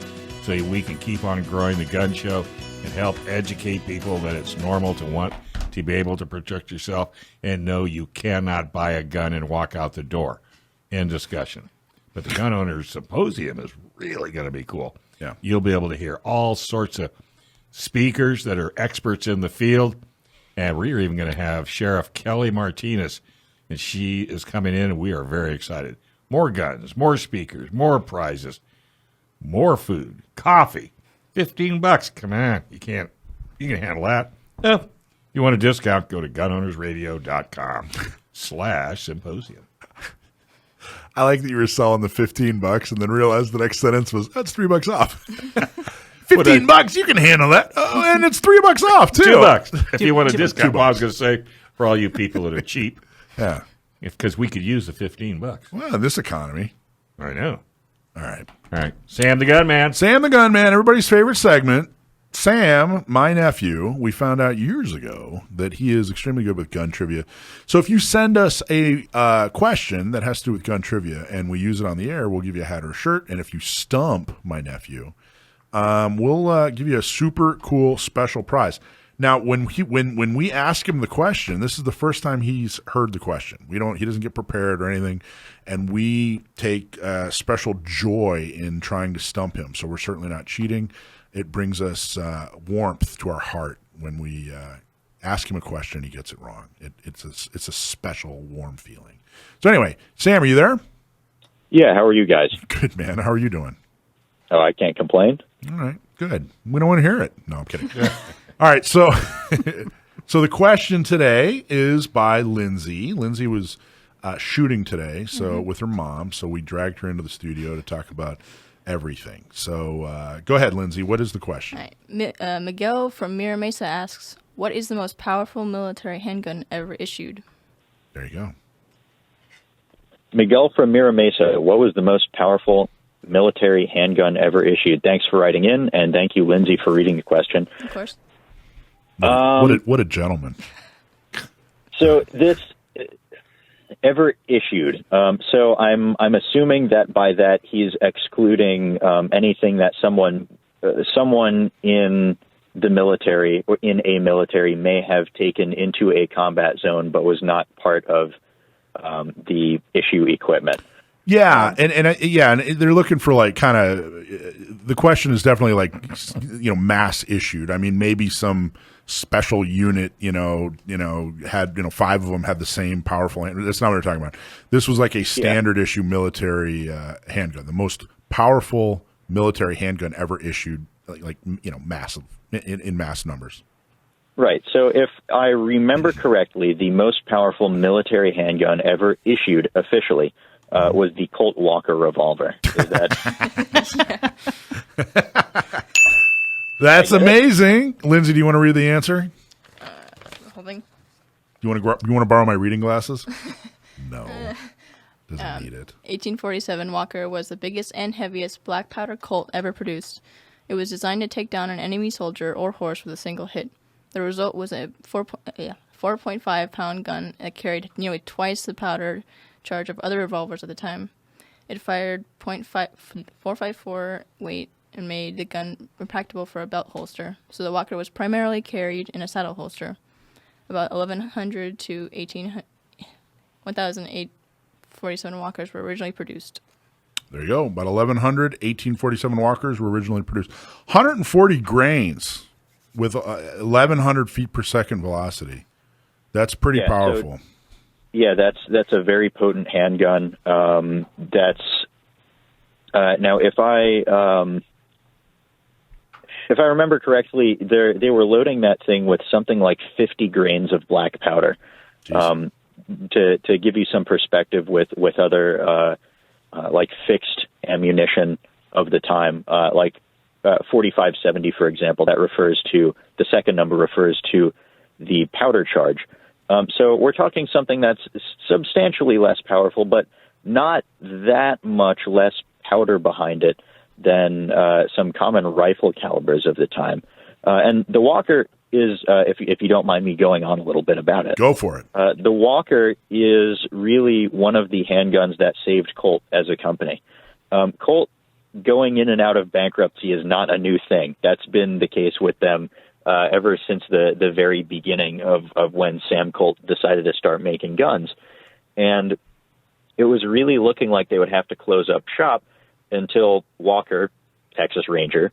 so we can keep on growing the gun show and help educate people that it's normal to want to be able to protect yourself and know you cannot buy a gun and walk out the door. End discussion. But the Gun Owners Symposium is really going to be cool. Yeah. You'll be able to hear all sorts of speakers that are experts in the field. And we're even going to have Sheriff Kelly Martinez, and she is coming in, and we are very excited. More guns, more speakers, more prizes, more food, coffee, $15. Come on, you can handle that. If you want a discount, go to gunownersradio.com/symposium. I like that you were selling the $15 and then realized the next sentence was, that's $3 off. $15, you can handle that. Oh, and it's $3 off, too. $2. If you want a discount, well, I was going to say, for all you people that are cheap. Yeah. Because we could use the $15. Well, in this economy. I know. All right. Sam the Gunman. Sam the Gunman, everybody's favorite segment. Sam, my nephew, we found out years ago that he is extremely good with gun trivia. So if you send us a question that has to do with gun trivia and we use it on the air, we'll give you a hat or a shirt. And if you stump my nephew, we'll give you a super cool special prize. Now, when we ask him the question, this is the first time he's heard the question. He doesn't get prepared or anything, and we take special joy in trying to stump him. So we're certainly not cheating. It brings us warmth to our heart when we ask him a question and he gets it wrong. It's a special, warm feeling. So anyway, Sam, are you there? Yeah, how are you guys? Good, man. How are you doing? Oh, I can't complain. All right, good. We don't want to hear it. No, I'm kidding. All right, so the question today is by Lindsay. Lindsay was shooting today, with her mom, so we dragged her into the studio to talk about everything. So go ahead, Lindsay. What is the question? All right. Miguel from Mira Mesa asks, what is the most powerful military handgun ever issued? There you go. Miguel from Mira Mesa, what was the most powerful military handgun ever issued? Thanks for writing in, and thank you, Lindsay, for reading the question. Of course. What a gentleman. So this ever issued. So I'm assuming that by that he's excluding anything that someone in the military or in a military may have taken into a combat zone, but was not part of the issue equipment. Yeah, and they're looking for like kind of the question is definitely like mass issued. I mean, maybe some special unit, had 5 of them had the same powerful. That's not what we're talking about. This was like a standard issue military handgun, the most powerful military handgun ever issued, massive in mass numbers. Right. So if I remember correctly, the most powerful military handgun ever issued officially was the Colt Walker revolver. Is that? That's amazing, Lindsay. Do you want to read the answer? Holding. You want to borrow my reading glasses? No, doesn't need it. 1847 Walker was the biggest and heaviest black powder Colt ever produced. It was designed to take down an enemy soldier or horse with a single hit. The result was a 4.5-pound gun that carried nearly twice the powder charge of other revolvers at the time. It fired .454 weight and made the gun impractical for a belt holster, so the Walker was primarily carried in a saddle holster. About 1100 to 1847 Walkers were originally produced. There you go. About 1,100 1847 Walkers were originally produced. 140 grains with 1,100 feet per second velocity. That's pretty powerful. That's a very potent handgun. That's now if I remember correctly, they were loading that thing with something like 50 grains of black powder. To give you some perspective with other like fixed ammunition of the time, like 4570, for example, that refers to the second number refers to the powder charge. So we're talking something that's substantially less powerful, but not that much less powder behind it than some common rifle calibers of the time. And the Walker is, if you don't mind me going on a little bit about it. Go for it. The Walker is really one of the handguns that saved Colt as a company. Colt going in and out of bankruptcy is not a new thing. That's been the case with them ever since the very beginning of when Sam Colt decided to start making guns. And it was really looking like they would have to close up shop until Walker, Texas Ranger,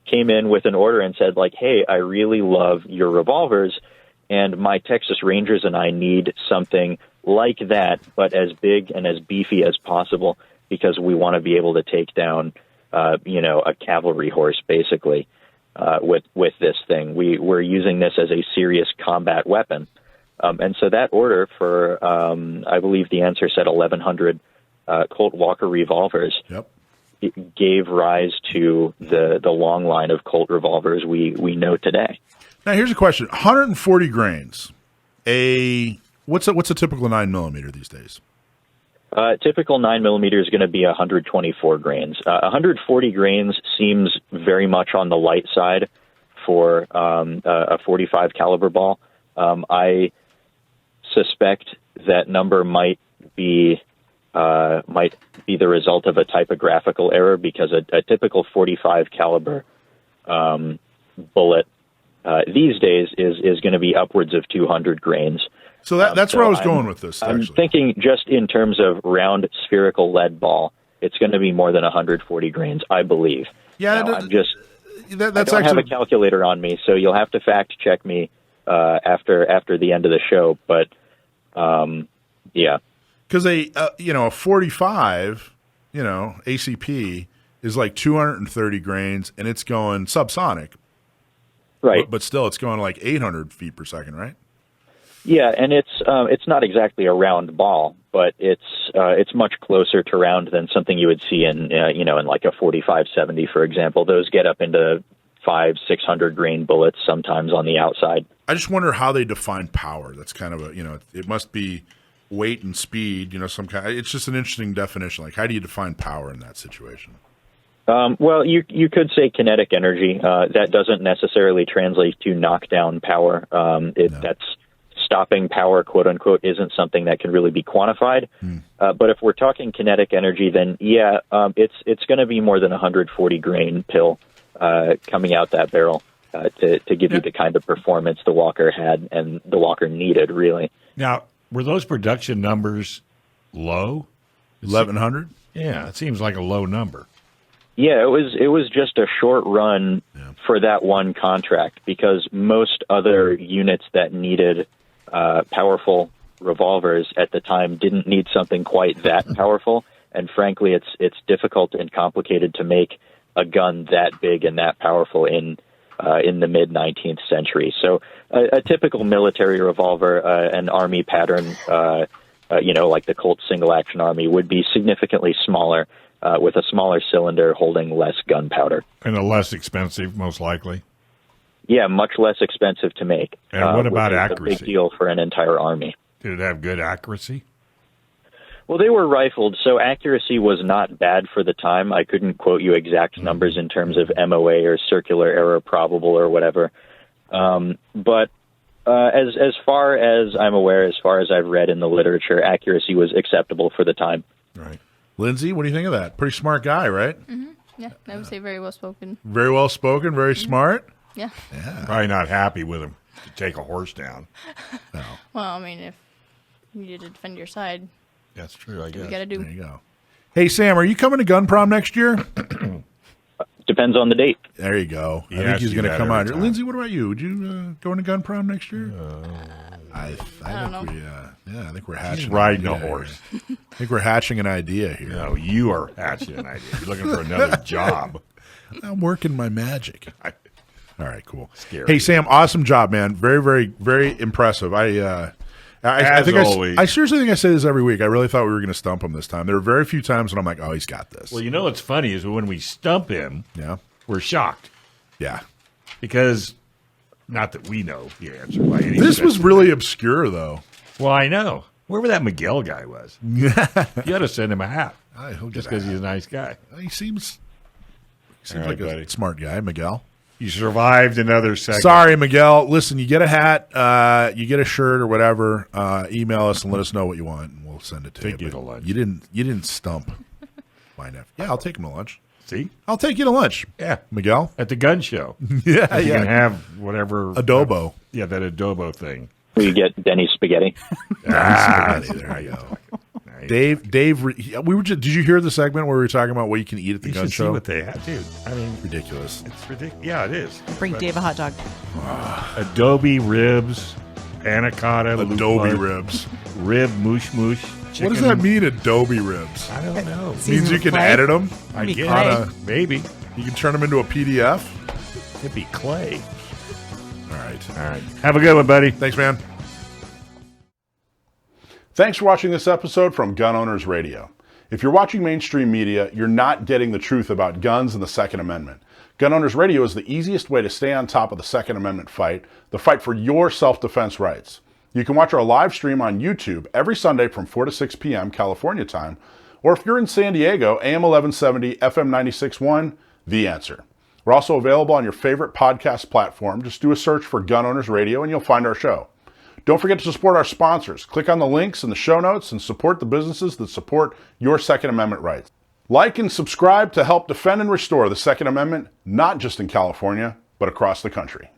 came in with an order and said, like, hey, I really love your revolvers, and my Texas Rangers and I need something like that, but as big and as beefy as possible, because we want to be able to take down, a cavalry horse, basically, with this thing. We're using this as a serious combat weapon. And so that order for, I believe the answer said 1,100 Colt Walker revolvers. Yep. It gave rise to the long line of Colt revolvers we know today. Now here's a question: 140 grains. What's a typical 9mm these days? Typical 9mm is going to be 124 grains. 140 grains seems very much on the light side for a 45 caliber ball. I suspect that number might be the result of a typographical error, because a typical 45 caliber bullet these days is going to be upwards of 200 grains. So that's where I was going with this. I'm actually thinking just in terms of round spherical lead ball, it's going to be more than 140 grains, I believe. Yeah, now, that's I don't have a calculator on me, so you'll have to fact check me after the end of the show. But yeah. Because a 45, ACP is like 230 grains, and it's going subsonic. Right. But still, it's going like 800 feet per second, right? Yeah, and it's not exactly a round ball, but it's much closer to round than something you would see in in like a 45-70, for example. Those get up into 500-600 grain bullets sometimes on the outside. I just wonder how they define power. That's kind of it must be weight and speed, some kind. It's just an interesting definition. Like, how do you define power in that situation? Well, you could say kinetic energy. That doesn't necessarily translate to knockdown power. That's stopping power, quote unquote, isn't something that can really be quantified. But if we're talking kinetic energy, then it's going to be more than 140 grain pill coming out that barrel to give you the kind of performance the Walker had and the Walker needed, really. Now, were those production numbers low? 1,100? Yeah, it seems like a low number. Yeah, it was just a short run for that one contract, because most other units that needed powerful revolvers at the time didn't need something quite that powerful. And frankly, it's difficult and complicated to make a gun that big and that powerful in the mid-19th century. So a typical military revolver, an Army pattern, like the Colt single-action Army, would be significantly smaller, with a smaller cylinder holding less gunpowder. And a less expensive, most likely. Yeah, much less expensive to make. And what about which is accuracy? a big deal for an entire army. Did it have good accuracy? Well, they were rifled, so accuracy was not bad for the time. I couldn't quote you exact numbers in terms of MOA or circular error probable or whatever. But as far as I'm aware, as far as I've read in the literature, accuracy was acceptable for the time. Right. Lindsay, what do you think of that? Pretty smart guy, right? Mm-hmm. Yeah, I would say very well spoken. Very well spoken, very smart. Yeah. Probably not happy with him to take a horse down. No. Well, I mean, you need to defend your side. That's true, I guess. You got to do. There you go. Hey, Sam, are you coming to Gun Prom next year? Depends on the date. There you go. He I think asks he's you going to that come every out. time. Lindsay, what about you? Would you go into Gun Prom next year? I don't think know. I think we're hatching. He's riding an a idea horse. here. I think we're hatching an idea here. No, you are hatching an idea. You're looking for another job. I'm working my magic. All right, cool. Scary. Hey, Sam, awesome job, man. Very, very, very impressive. I think always. I seriously think I say this every week. I really thought we were going to stump him this time. There were very few times when I'm like, oh, he's got this. Well, you know what's funny is when we stump him, Yeah. we're shocked Yeah. because not that we know the answer by any This stretch was of the really obscure, though. Well, I know. Wherever that Miguel guy was. You ought to send him a hat. He'll get Just a because hat. he's a nice guy. He seems All right, like buddy. a smart guy, Miguel. You survived another segment. Sorry, Miguel. Listen, you get a hat, you get a shirt or whatever. Email us and let us know what you want, and we'll send it to Take you. you But to lunch. You didn't stump my nephew. Yeah, I'll take him to lunch. See? I'll take you to lunch. Yeah. Miguel. At the gun show. Yeah, You yeah. can have whatever. Adobo. Yeah, that adobo thing. We get Denny's spaghetti. There you go. Nice. Dave, we were just. Did you hear the segment where we were talking about what you can eat at the You gun should see show? what they have, dude. I mean, Ridiculous. it's ridiculous. Yeah, it is. Bring Dave a hot dog. Adobe ribs, anaconda, Adobe loop ribs. rib moosh moosh. Chicken. What does that mean, Adobe ribs? I don't know. Means Seasoned you can clay? edit them. I Maybe guess. clay. Maybe. You can turn them into a PDF. It'd be clay. All right. All right. Have a good one, buddy. Thanks, man. Thanks for watching this episode from Gun Owners Radio. If you're watching mainstream media, you're not getting the truth about guns and the Second Amendment. Gun Owners Radio is the easiest way to stay on top of the Second Amendment fight, the fight for your self-defense rights. You can watch our live stream on YouTube every Sunday from 4 to 6 p.m. California time, or if you're in San Diego, AM 1170, FM 96.1, The Answer. We're also available on your favorite podcast platform. Just do a search for Gun Owners Radio and you'll find our show. Don't forget to support our sponsors. Click on the links in the show notes and support the businesses that support your Second Amendment rights. Like and subscribe to help defend and restore the Second Amendment, not just in California, but across the country.